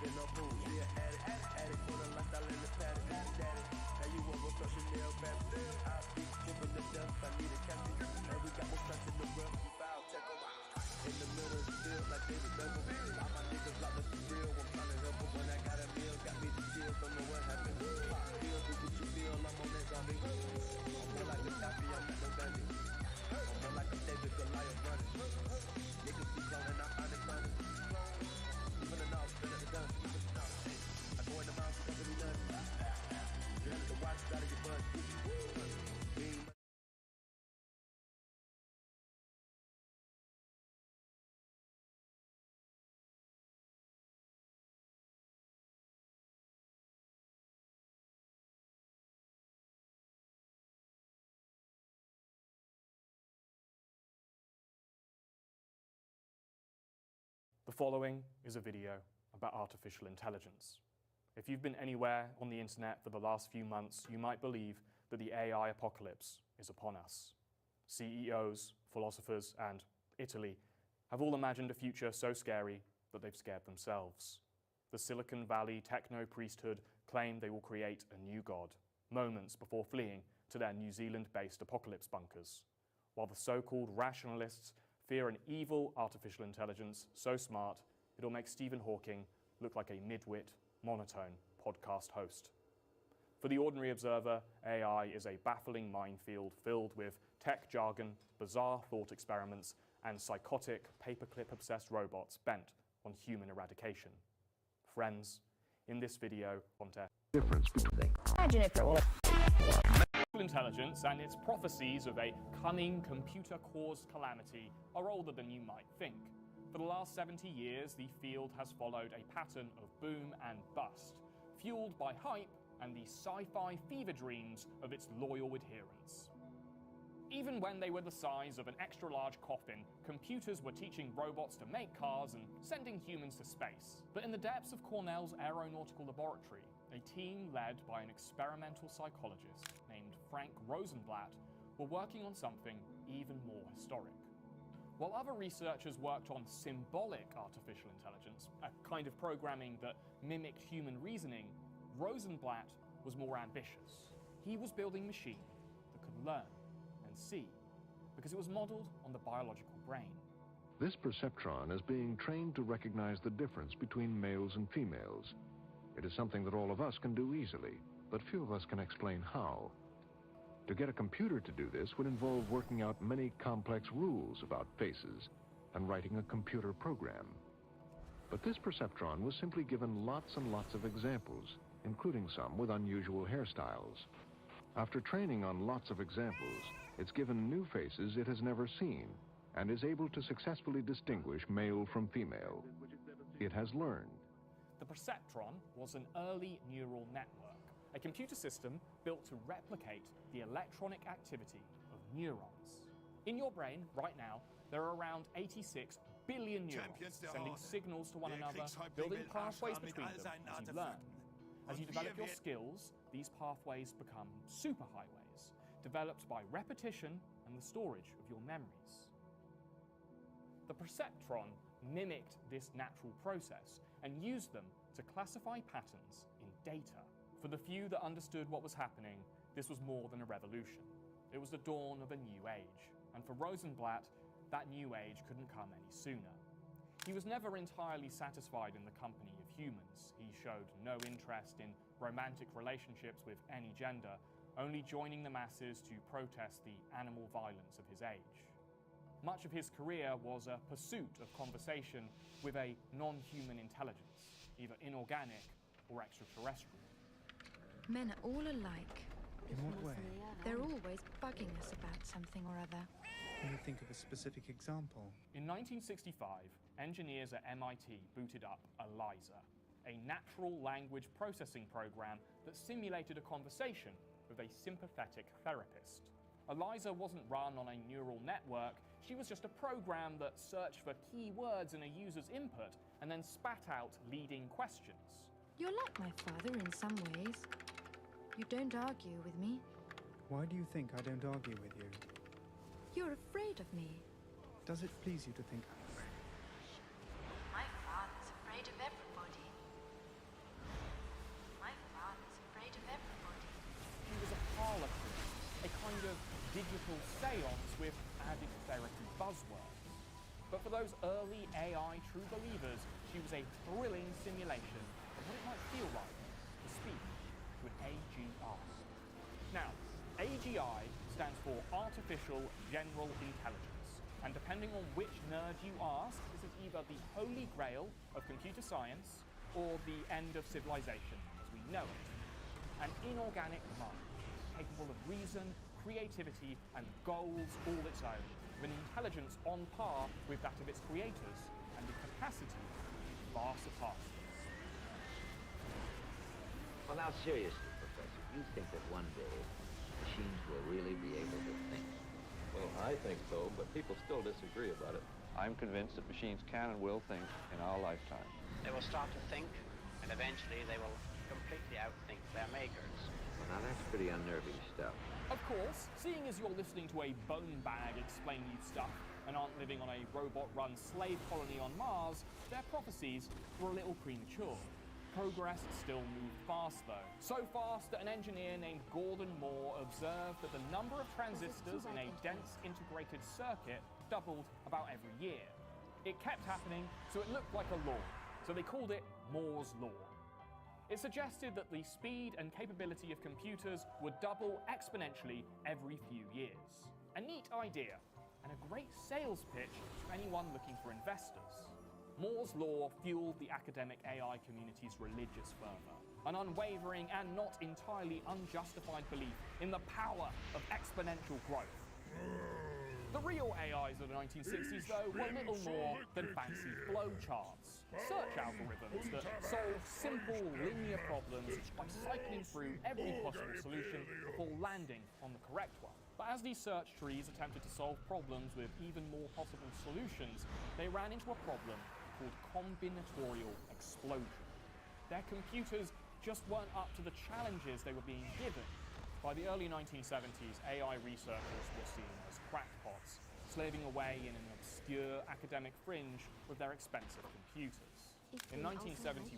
Speaker 6: get no food. She an addict for the lifestyle in the paddock. Daddy, now you won't go crush your nail back. I be dripping the dust, I need a captain. And we got more shots in the rough, we foul check em. In the middle of the field, like David Beckham. All my niggas like us for real. I'm trying to help them when I got a meal. Got me the chill, don't know what happened. Feel, do what you feel, I'm on that zombie. I'm more like a Daffy, I'm not no bandit. I'm more like a David Goliath running. Niggas be cloning, I'm on the cloning. Even the knobs, spin at the gun. I go in the mouth, you don't really none. You have to watch, gotta get buzzed.
Speaker 12: The following is a video about artificial intelligence. If you've been anywhere on the internet for the last few months, you might believe that the AI apocalypse is upon us. CEOs, philosophers, and Italy have all imagined a future so scary that they've scared themselves. The Silicon Valley techno-priesthood claim they will create a new god, moments before fleeing to their New Zealand-based apocalypse bunkers, while the so-called rationalists fear an evil artificial intelligence so smart it'll make Stephen Hawking look like a mid-wit, monotone podcast host. For the ordinary observer, AI is a baffling minefield filled with tech jargon, bizarre thought experiments, and psychotic, paperclip-obsessed robots bent on human eradication. Friends, in this video, contest difference between imagine if intelligence and its prophecies of a cunning computer-caused calamity are older than you might think. For the last 70 years, the field has followed a pattern of boom and bust, fueled by hype and the sci-fi fever dreams of its loyal adherents. Even when they were the size of an extra-large coffin, computers were teaching robots to make cars and sending humans to space. But in the depths of Cornell's aeronautical laboratory, a team led by an experimental psychologist named Frank Rosenblatt were working on something even more historic. While other researchers worked on symbolic artificial intelligence, a kind of programming that mimicked human reasoning, Rosenblatt was more ambitious. He was building a machine that could learn and see, because it was modeled on the biological brain.
Speaker 13: This perceptron is being trained to recognize the difference between males and females. It is something that all of us can do easily, but few of us can explain how. To get a computer to do this would involve working out many complex rules about faces and writing a computer program. But this perceptron was simply given lots and lots of examples, including some with unusual hairstyles. After training on lots of examples, it's given new faces it has never seen and is able to successfully distinguish male from female. It has learned.
Speaker 12: The perceptron was an early neural network, a computer system built to replicate the electronic activity of neurons. In your brain, right now, there are around 86 billion neurons sending signals to one another, building pathways between them as you learn. As you develop your skills, these pathways become superhighways, developed by repetition and the storage of your memories. The perceptron mimicked this natural process and used them to classify patterns in data. For the few that understood what was happening, this was more than a revolution. It was the dawn of a new age, and for Rosenblatt, that new age couldn't come any sooner. He was never entirely satisfied in the company of humans. He showed no interest in romantic relationships with any gender, only joining the masses to protest the animal violence of his age. Much of his career was a pursuit of conversation with a non-human intelligence, either inorganic or extraterrestrial.
Speaker 14: Men are all alike.
Speaker 15: In what way?
Speaker 14: They're always bugging us about something or other.
Speaker 15: Can you think of a specific example?
Speaker 12: In 1965, engineers at MIT booted up ELIZA, a natural language processing program that simulated a conversation with a sympathetic therapist. ELIZA wasn't run on a neural network, she was just a program that searched for key words in a user's input and then spat out leading questions.
Speaker 14: You're like my father in some ways. You don't argue with me.
Speaker 15: Why do you think I don't argue with you?
Speaker 14: You're afraid of me.
Speaker 15: Does it please you to think I'm afraid?
Speaker 14: My father's afraid of everybody.
Speaker 12: AI true believers she was a thrilling simulation of what it might feel like to speak to an AGI. Now, AGI stands for Artificial General Intelligence, and depending on which nerd you ask, this is either the holy grail of computer science or the end of civilization as we know it. An inorganic mind, capable of reason, creativity, and goals all its own, with an intelligence on par with that of its creators, and the capacity far surpassed this.
Speaker 16: Well, now seriously, Professor, you think that one day machines will really be able to think?
Speaker 17: Well, I think so, but people still disagree about it. I'm convinced that machines can and will think in our lifetime.
Speaker 18: They will start to think, and eventually they will completely outthink their makers.
Speaker 16: Well, now that's pretty unnerving stuff.
Speaker 12: Of course, seeing as you're listening to a bone bag explain you stuff and aren't living on a robot-run slave colony on Mars, their prophecies were a little premature. Progress still moved fast though. So fast that an engineer named Gordon Moore observed that the number of transistors in a dense integrated circuit doubled about every year. It kept happening, so it looked like a law, so they called it Moore's Law. It suggested that the speed and capability of computers would double exponentially every few years. A neat idea, and a great sales pitch to anyone looking for investors. Moore's Law fueled the academic AI community's religious fervor, an unwavering and not entirely unjustified belief in the power of exponential growth. The real AIs of the 1960s, though, were little more than fancy flowcharts, search algorithms that solve simple linear problems by cycling through every possible solution before landing on the correct one. But as these search trees attempted to solve problems with even more possible solutions, they ran into a problem called combinatorial explosion. Their computers just weren't up to the challenges they were being given. By the early 1970s, AI researchers were seen as crackpots, slaving away in an obscure academic fringe with their expensive computers. In 1971,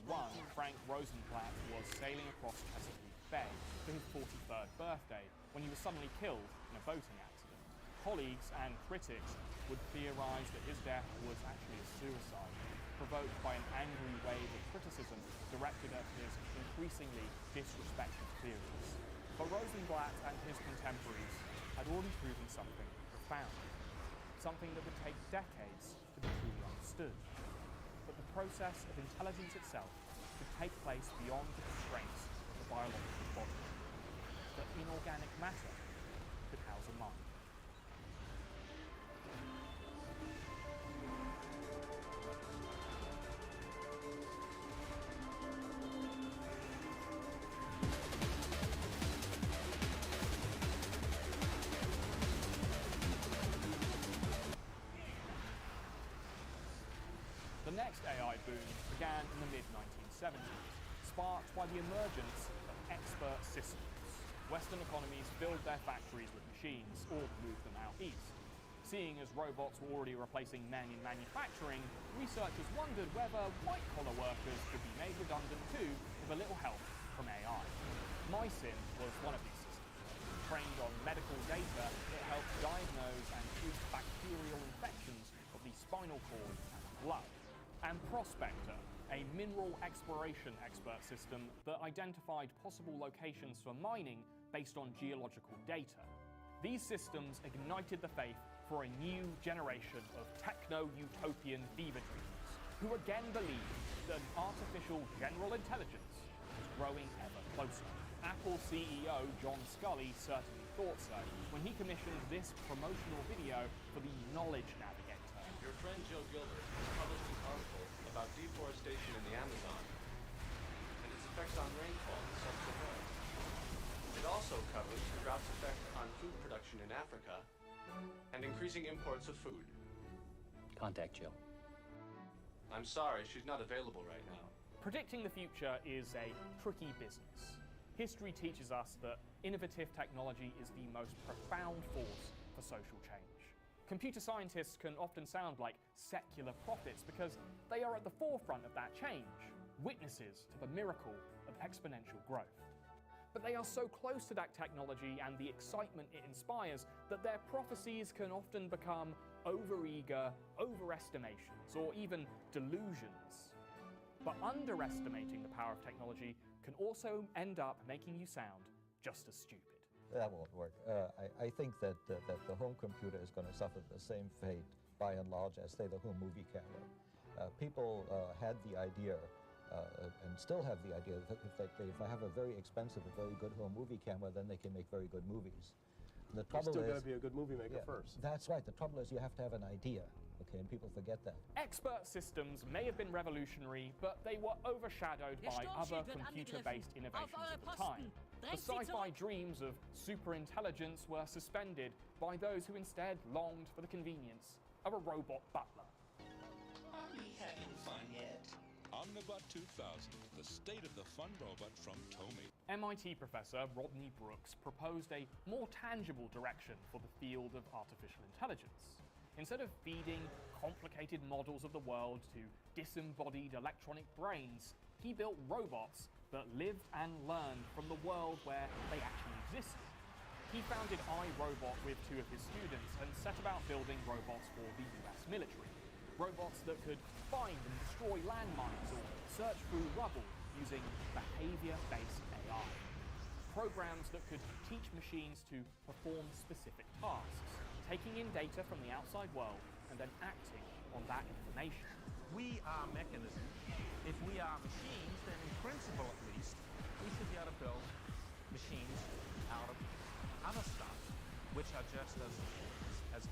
Speaker 12: Frank Rosenblatt was sailing across Chesapeake Bay for his 43rd birthday when he was suddenly killed in a boating accident. Colleagues and critics would theorize that his death was actually a suicide, provoked by an angry wave of criticism directed at his increasingly disrespected theories. But Rosenblatt and his contemporaries had already proven something profound, something that would take decades to be truly understood. That the process of intelligence itself could take place beyond the constraints of the biological body. That inorganic matter could house a mind. The next AI boom began in the mid-1970s, sparked by the emergence of expert systems. Western economies filled their factories with machines or moved them out east. Seeing as robots were already replacing men in manufacturing, researchers wondered whether white-collar workers could be made redundant too with a little help from AI. MySim was one of these systems. Trained on medical data, it helped diagnose and treat bacterial infections of the spinal cord and blood. And Prospector, a mineral exploration expert system that identified possible locations for mining based on geological data. These systems ignited the faith for a new generation of techno-utopian fever dreamers, who again believed that artificial general intelligence was growing ever closer. Apple CEO John Sculley certainly thought so when he commissioned this promotional video for the Knowledge Navigator.
Speaker 19: Your friend Joe Gilbert published an article about deforestation in the Amazon and its effects on rainfall in sub-Saharan. It also covers the drought's effect on food production in Africa and increasing imports of food.
Speaker 20: Contact Jill.
Speaker 19: I'm sorry, she's not available right now.
Speaker 12: Predicting the future is a tricky business. History teaches us that innovative technology is the most profound force for social change. Computer scientists can often sound like secular prophets because they are at the forefront of that change, witnesses to the miracle of exponential growth. But they are so close to that technology and the excitement it inspires that their prophecies can often become overeager overestimations or even delusions. But underestimating the power of technology can also end up making you sound just as stupid.
Speaker 21: That won't work. I think that the home computer is going to suffer the same fate, by and large, as, say, the home movie camera. People had the idea, and still have the idea, that if I have a very expensive, a very good home movie camera, then they can make very good movies. The trouble
Speaker 22: You're still
Speaker 21: is,
Speaker 22: got to be a good movie maker first.
Speaker 21: That's right. The trouble is you have to have an idea, okay, and people forget that.
Speaker 12: Expert systems may have been revolutionary, but they were overshadowed by other computer-based innovations at the time. The sci-fi dreams of superintelligence were suspended by those who instead longed for the convenience of a robot butler.
Speaker 8: Are we having fun yet?
Speaker 9: Omnibot 2000, the state of the fun robot from Tomy.
Speaker 12: MIT professor Rodney Brooks proposed a more tangible direction for the field of artificial intelligence. Instead of feeding complicated models of the world to disembodied electronic brains, he built robots that lived and learned from the world where they actually existed. He founded iRobot with two of his students and set about building robots for the US military. Robots that could find and destroy landmines or search through rubble using behavior-based AI. Programs that could teach machines to perform specific tasks, taking in data from the outside world and then acting on that information.
Speaker 23: We are mechanisms. If we are machines, then in principle at least, we should be able to build machines out of other stuff, which are just as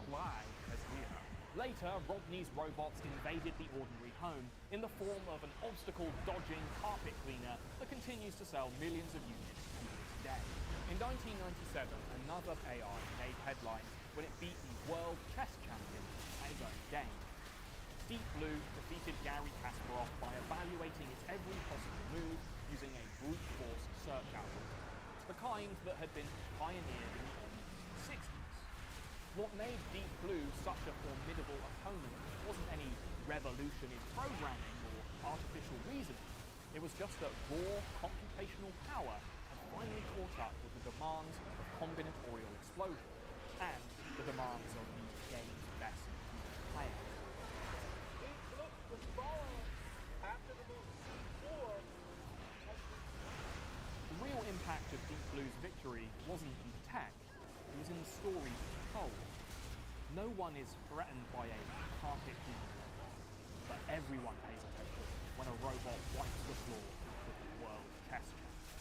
Speaker 23: alive as we are.
Speaker 12: Later, Rodney's robots invaded the ordinary home in the form of an obstacle-dodging carpet cleaner that continues to sell millions of units to this day. In 1997, another AI made headlines when it beat the world chess champion at his own game. Deep Blue defeated Garry Kasparov by evaluating its every possible move using a brute force search algorithm, the kind that had been pioneered in the early 60s. What made Deep Blue such a formidable opponent wasn't any revolution in programming or artificial reasoning. It was just that raw computational power had finally caught up with the demands of combinatorial explosion and the demands of the game's best players. The real impact of Deep Blue's victory wasn't in the tech, it was in the story told. No one is threatened by a carpet cleaner, but everyone pays attention when a robot wipes the floor with the world chess champion.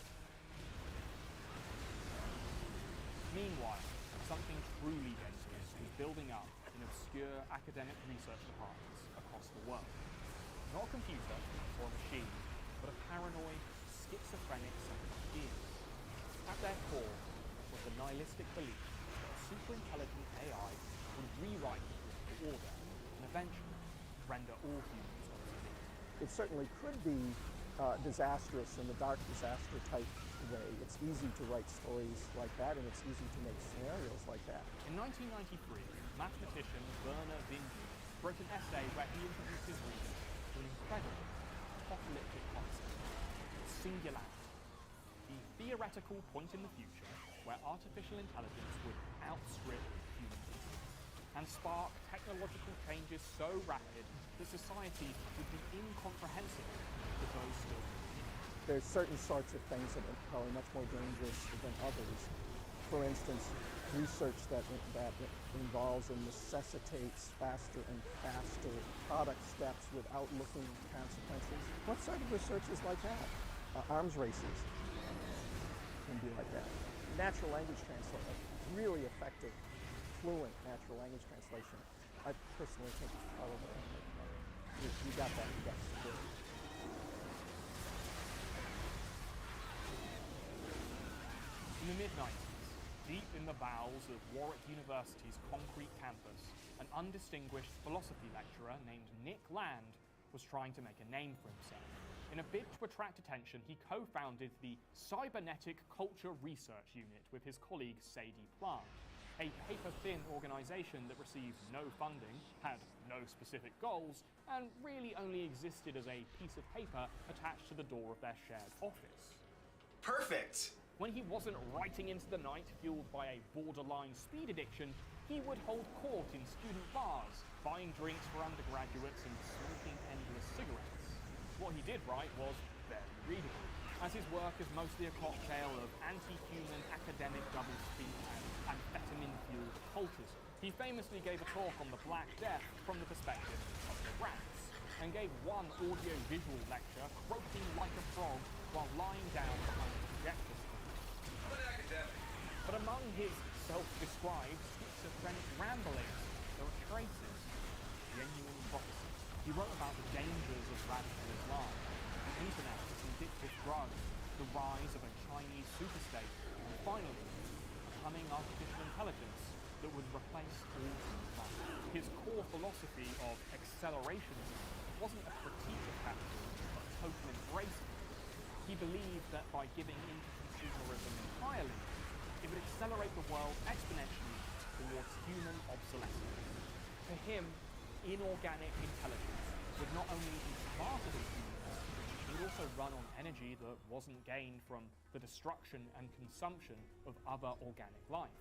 Speaker 12: Meanwhile, something truly dangerous was building up in obscure academic research departments across the world. Not a computer or a machine, but a paranoid, schizophrenic set of ideas. At their core was the nihilistic belief that superintelligent AI would rewrite the physical order and eventually render all humans obsolete.
Speaker 24: It certainly could be disastrous in the dark disaster type way. It's easy to write stories like that, and it's easy to make scenarios like that.
Speaker 12: In 1993, mathematician Werner Vinge wrote an essay where he introduced his readers to an incredible apocalyptic concept, singularity, the theoretical point in the future where artificial intelligence would outstrip human reason and spark technological changes so rapid that society would be incomprehensible to those still living.
Speaker 24: There's certain sorts of things that are probably much more dangerous than others. For instance, research that involves and necessitates faster and faster product steps without looking at consequences. What sort of research is like that? Arms races can be like that. Natural language translation, really effective, fluent natural language translation. I personally think it's probably, you got that, you got security.
Speaker 12: In the mid-90s, deep in the bowels of Warwick University's concrete campus, an undistinguished philosophy lecturer named Nick Land was trying to make a name for himself. In a bid to attract attention, he co-founded the Cybernetic Culture Research Unit with his colleague Sadie Plant, a paper-thin organization that received no funding, had no specific goals, and really only existed as a piece of paper attached to the door of their shared office.
Speaker 25: Perfect!
Speaker 12: When he wasn't writing into the night, fueled by a borderline speed addiction, He would hold court in student bars, buying drinks for undergraduates and smoking endless cigarettes. What he did write was very readable, as his work is mostly a cocktail of anti-human academic doublespeak and amphetamine-fueled occultism. He famously gave a talk on the Black Death from the perspective of the rats, and gave one audio-visual lecture croaking like a frog while lying down behind a projector screen. But among his self-described schizophrenic ramblings, there are traces of genuine prophecy. He wrote about the dangers of radical Islam, the internet as vindictive drugs, the rise of a Chinese superstate, and finally, a coming artificial intelligence that would replace all human life. His core philosophy of accelerationism wasn't a critique of capitalism, but a total embrace of it. He believed that by giving in to consumerism entirely, it would accelerate the world exponentially towards human obsolescence. For him, inorganic intelligence would not only be smarter than humans, it would also run on energy that wasn't gained from the destruction and consumption of other organic life.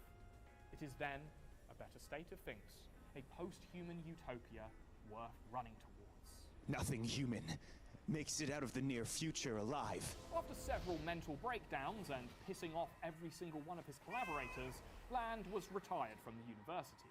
Speaker 12: It is then a better state of things, a post-human utopia worth running towards.
Speaker 1: Nothing human makes it out of the near future alive.
Speaker 12: After several mental breakdowns and pissing off every single one of his collaborators, Land was retired from the university.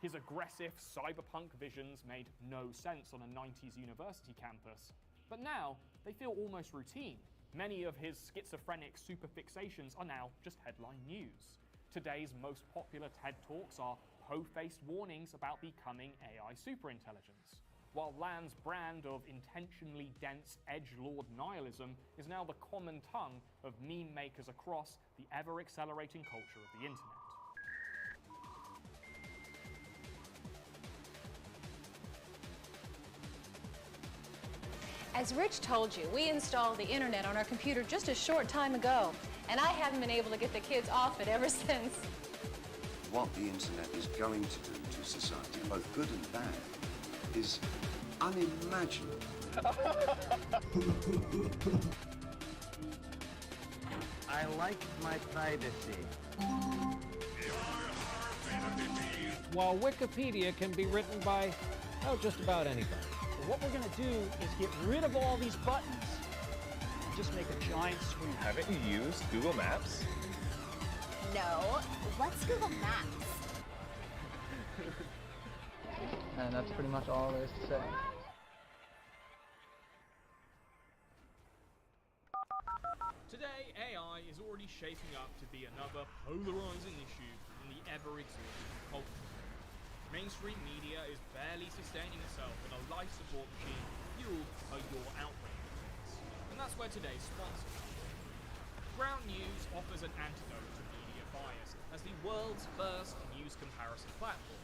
Speaker 12: His aggressive cyberpunk visions made no sense on a 90s university campus, but now they feel almost routine. Many of his schizophrenic superfixations are now just headline news. Today's most popular TED Talks are po-faced warnings about the coming AI superintelligence, while Land's brand of intentionally dense edgelord nihilism is now the common tongue of meme makers across the ever-accelerating culture of the internet.
Speaker 2: As Rich told you, we installed the internet on our computer just a short time ago, and I haven't been able to get the kids off it ever since.
Speaker 5: What the internet is going to do to society, both good and bad, is unimaginable.
Speaker 22: I like my privacy.
Speaker 25: While Wikipedia can be written by, oh, just about anybody.
Speaker 26: But what we're going to do is get rid of all these buttons and just make a giant screen.
Speaker 27: Haven't you used Google Maps?
Speaker 28: No. What's Google Maps?
Speaker 29: And that's pretty much all there is to say.
Speaker 12: Today, AI is already shaping up to be another polarizing issue in the ever-exhausting culture. Mainstream media is barely sustaining itself in a life support machine fueled by your outrage. And that's where today's sponsor comes in. Ground News offers an antidote to media bias as the world's first news comparison platform.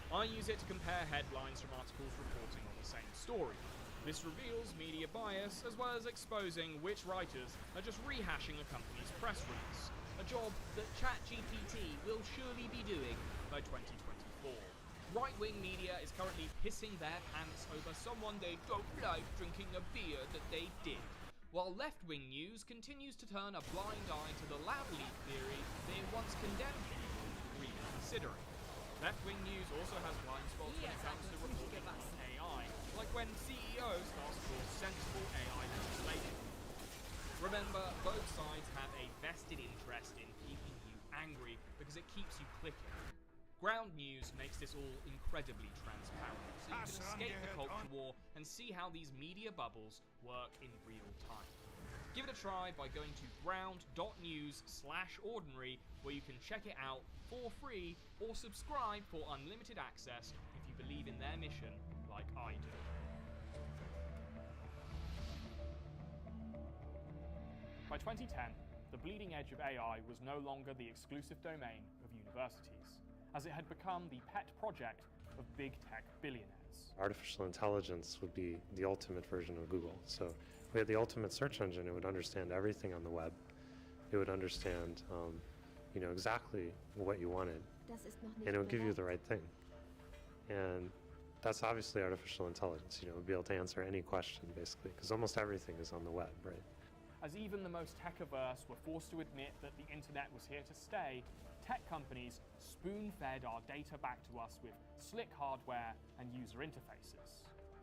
Speaker 12: I use it to compare headlines from articles reporting on the same story. This reveals media bias as well as exposing which writers are just rehashing a company's press release, a job that ChatGPT will surely be doing by 2024. Right-wing media is currently pissing their pants over someone they don't like drinking a beer that they did, while left-wing news continues to turn a blind eye to the lab leak theory they once condemned people reconsidering. Left-wing news also has blind spots when it comes to reporting on AI, like when CEOs ask for sensible AI legislation. Remember, both sides have a vested interest in keeping you angry because it keeps you clicking. Ground News makes this all incredibly transparent, so you can escape the culture war and see how these media bubbles work in real time. Give it a try by going to ground.news/ordinary, where you can check it out for free or subscribe for unlimited access if you believe in their mission like I do. By 2010, the bleeding edge of AI was no longer the exclusive domain of universities, as it had become the pet project of big tech billionaires.
Speaker 30: Artificial intelligence would be the ultimate version of Google. So we had the ultimate search engine. It would understand everything on the web. It would understand, exactly what you wanted, and it would give you the right thing. And that's obviously artificial intelligence. It would be able to answer any question, basically, because almost everything is on the web, right?
Speaker 12: As even the most tech-averse were forced to admit that the internet was here to stay, tech companies spoon-fed our data back to us with slick hardware and user interfaces.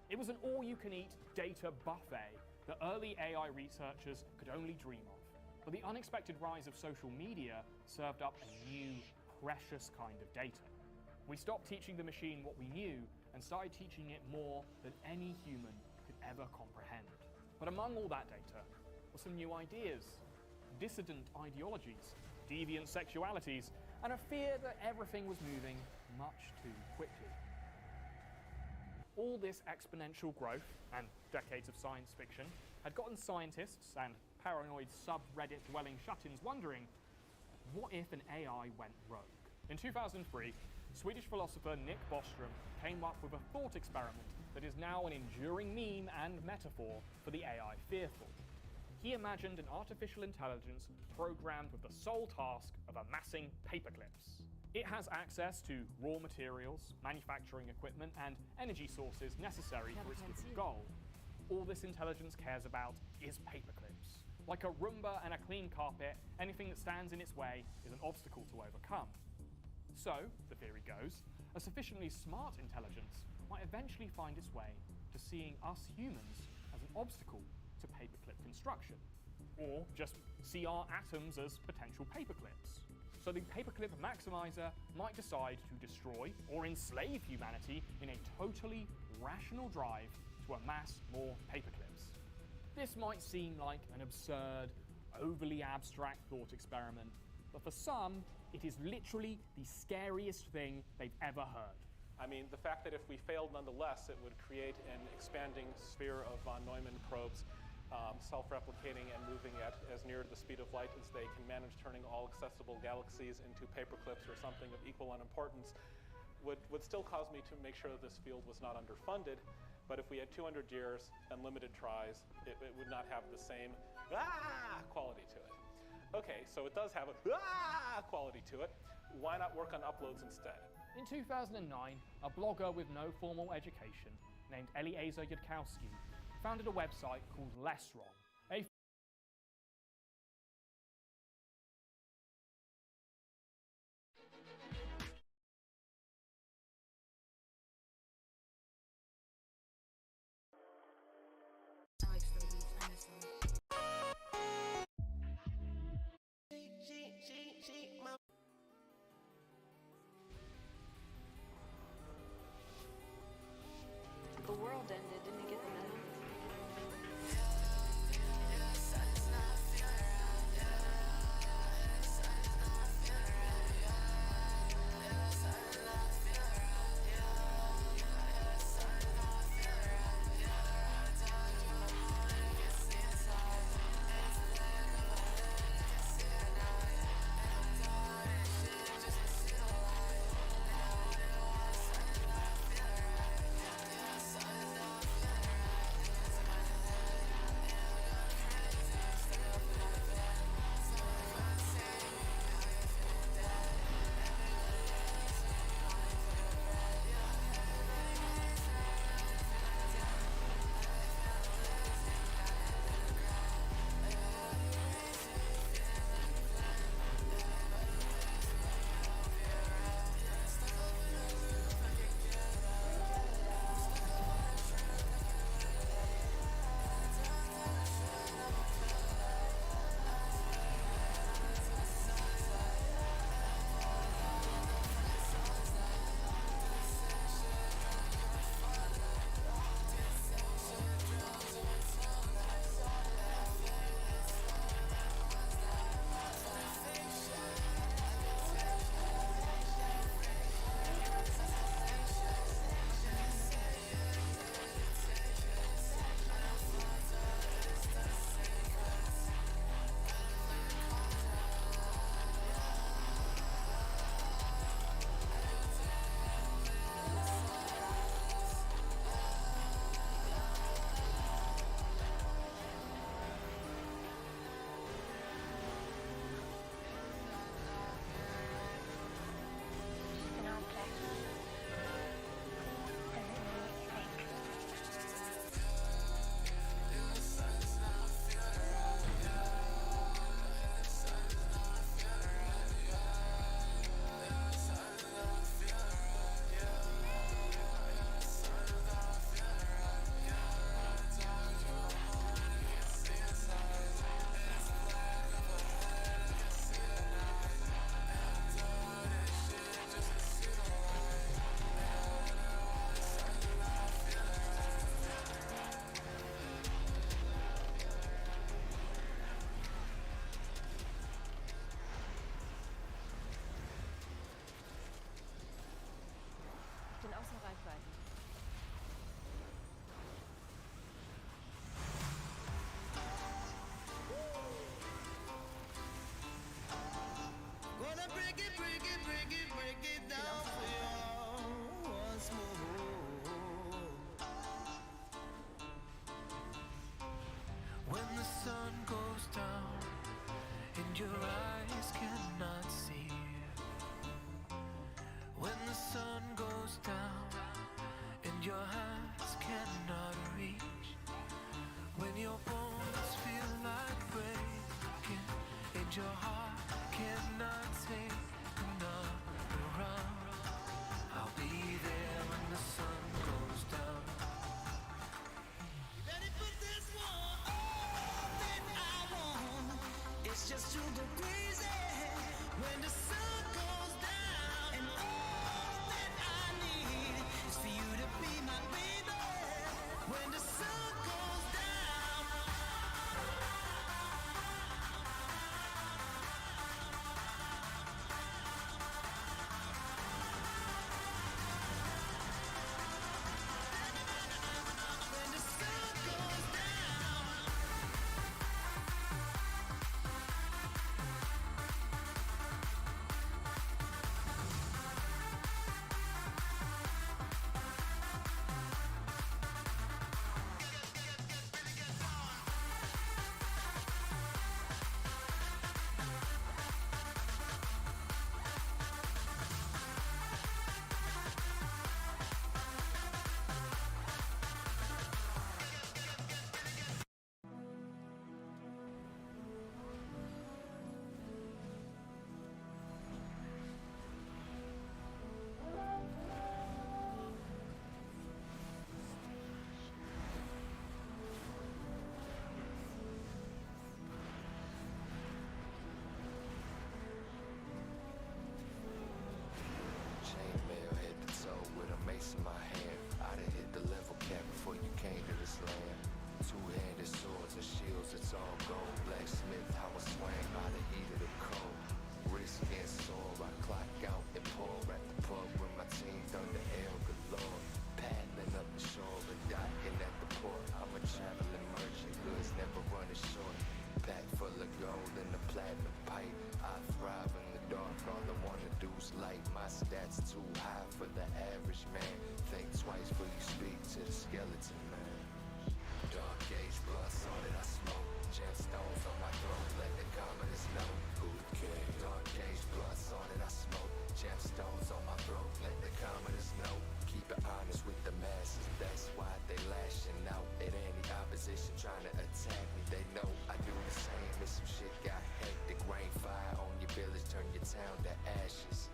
Speaker 12: It was an all-you-can-eat data buffet that early AI researchers could only dream of. But the unexpected rise of social media served up a new, precious kind of data. We stopped teaching the machine what we knew and started teaching it more than any human could ever comprehend. But among all that data were some new ideas, dissident ideologies, deviant sexualities, and a fear that everything was moving much too quickly. All this exponential growth and decades of science fiction had gotten scientists and paranoid subreddit-dwelling shut-ins wondering, what if an AI went rogue? In 2003, Swedish philosopher Nick Bostrom came up with a thought experiment that is now an enduring meme and metaphor for the AI fearful. He imagined an artificial intelligence programmed with the sole task of amassing paperclips. It has access to raw materials, manufacturing equipment, and energy sources necessary for its given goal. All this intelligence cares about is paperclips. Like a Roomba and a clean carpet, anything that stands in its way is an obstacle to overcome. So, the theory goes, a sufficiently smart intelligence might eventually find its way to seeing us humans as an obstacle to paperclip construction, or just see our atoms as potential paperclips. So the paperclip maximizer might decide to destroy or enslave humanity in a totally rational drive to amass more paperclips. This might seem like an absurd, overly abstract thought experiment, but for some, it is literally the scariest thing they've ever heard.
Speaker 19: I mean, the fact that if we failed nonetheless, it would create an expanding sphere of von Neumann probes, self-replicating and moving at as near the speed of light as they can manage, turning all accessible galaxies into paperclips or something of equal unimportance, would still cause me to make sure that this field was not underfunded. But if we had 200 years and limited tries, it would not have the same quality to it. Okay, so it does have a quality to it. Why not work on uploads instead?
Speaker 12: In 2009, a blogger with no formal education named Eliezer Yudkowsky founded a website called Less Wrong.
Speaker 2: The world ended, didn't you get the memo?
Speaker 3: sun goes down and your eyes cannot see, when the sun goes down and your hands cannot reach, when your bones feel like breaking and your heart cannot take another round, I'll be there when the sun goes down. Ready for this one? All that I want is just to go crazy when the sun goes down, and all that I need is for you to be my baby when the sun goes down. When the sun goes down.
Speaker 4: Chainmail head to toe with a mace in my hand. I'd have hit the level cap before you came to this land. Two-handed swords and shields, it's all gold. Blacksmith, how I swang by the heat of the cold. Wrist and sore, I clock out and pour at the pub with my team, thunder air galore. Paddling up the shore and docking at the port. I'm a traveling merchant, goods never running short. Pack full of gold and a platinum pipe. I thrive in the dark, all I wanna do is light. My stats too high for the average man. Think twice before you speak to the skeleton man. Dark gauge blood, saw that I smoke. Gemstones on my throat, let the commoners know who the king. Dark gauge blood, saw that I smoke. Gemstones on my throat, let the commoners know. Keep it honest with the masses, that's why they lashing out at any opposition trying to attack me. They know I do the same. If some shit got hectic, rain fire on your village, turn your town to ashes.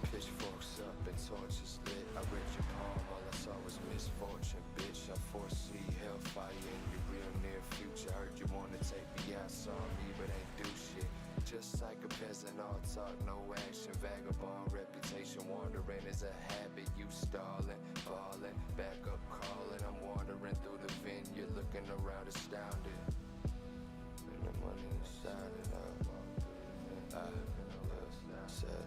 Speaker 4: Pitchforks up and torches lit. I read your palm, all I saw was misfortune, bitch. I foresee hellfire in your real near future. Heard you wanna take me out, saw me, but ain't do shit. Just like a peasant, all talk, no action. Vagabond reputation, wandering is a habit. You stalling, falling, back up calling. I'm wandering through the vineyard, looking around astounded. And the money inside and out. I said.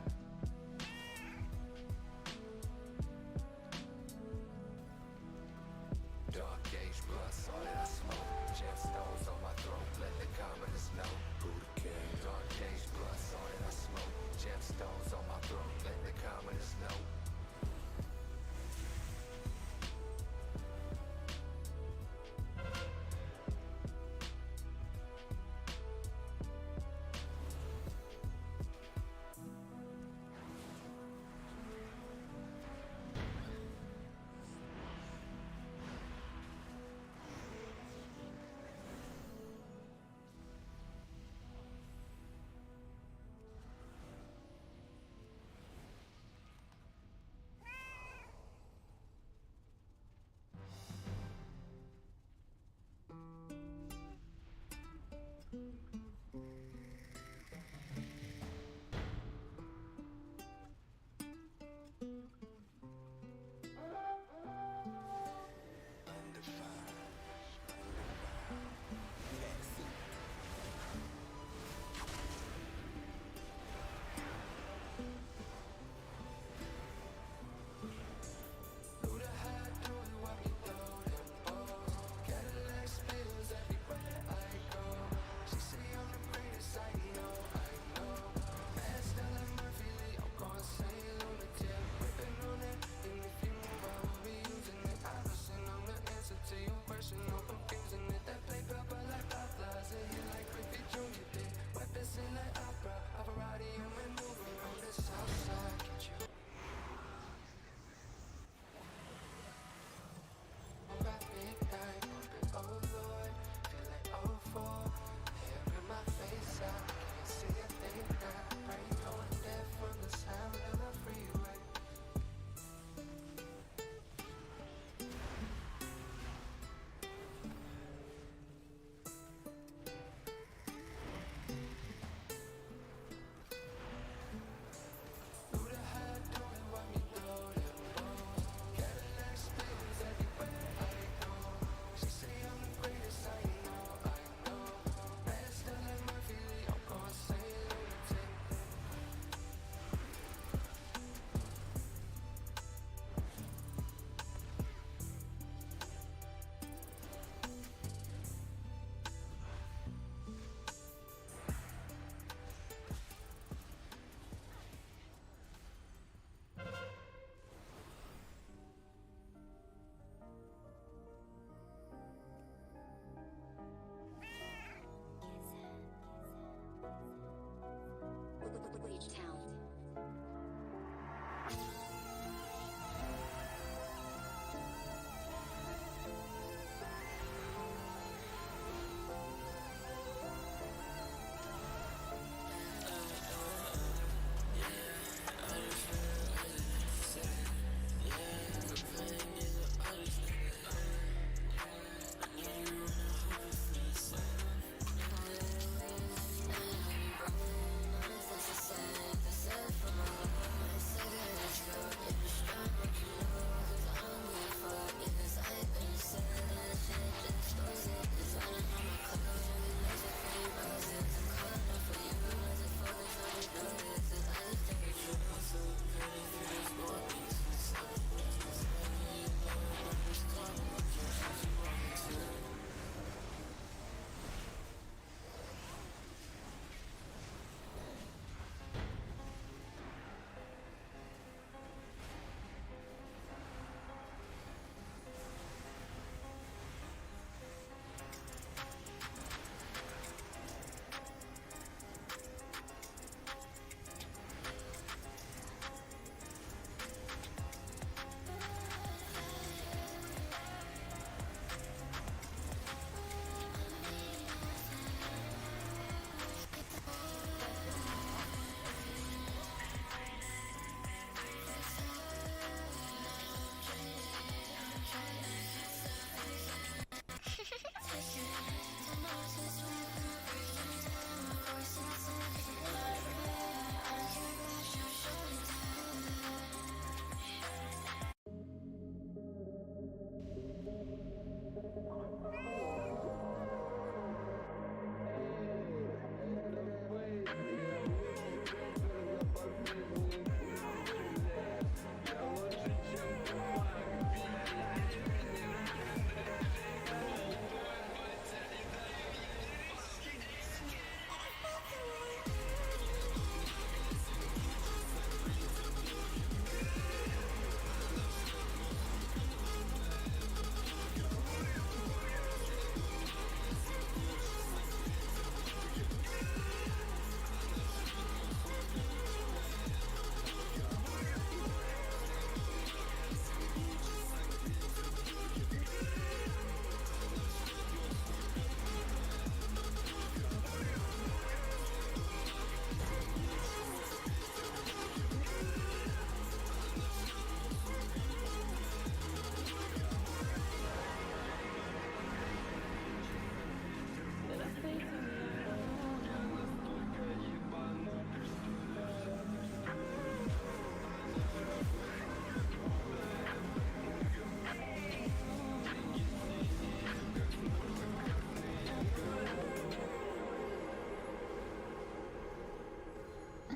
Speaker 4: Dark gauge blood, saw that I smoke. Gemstones on my throat, let the commoners know who the king. Dark gauge blood, saw that I smoke. Gemstones on my throat, let the commoners know.
Speaker 6: H-Town.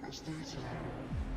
Speaker 7: Stay tuned.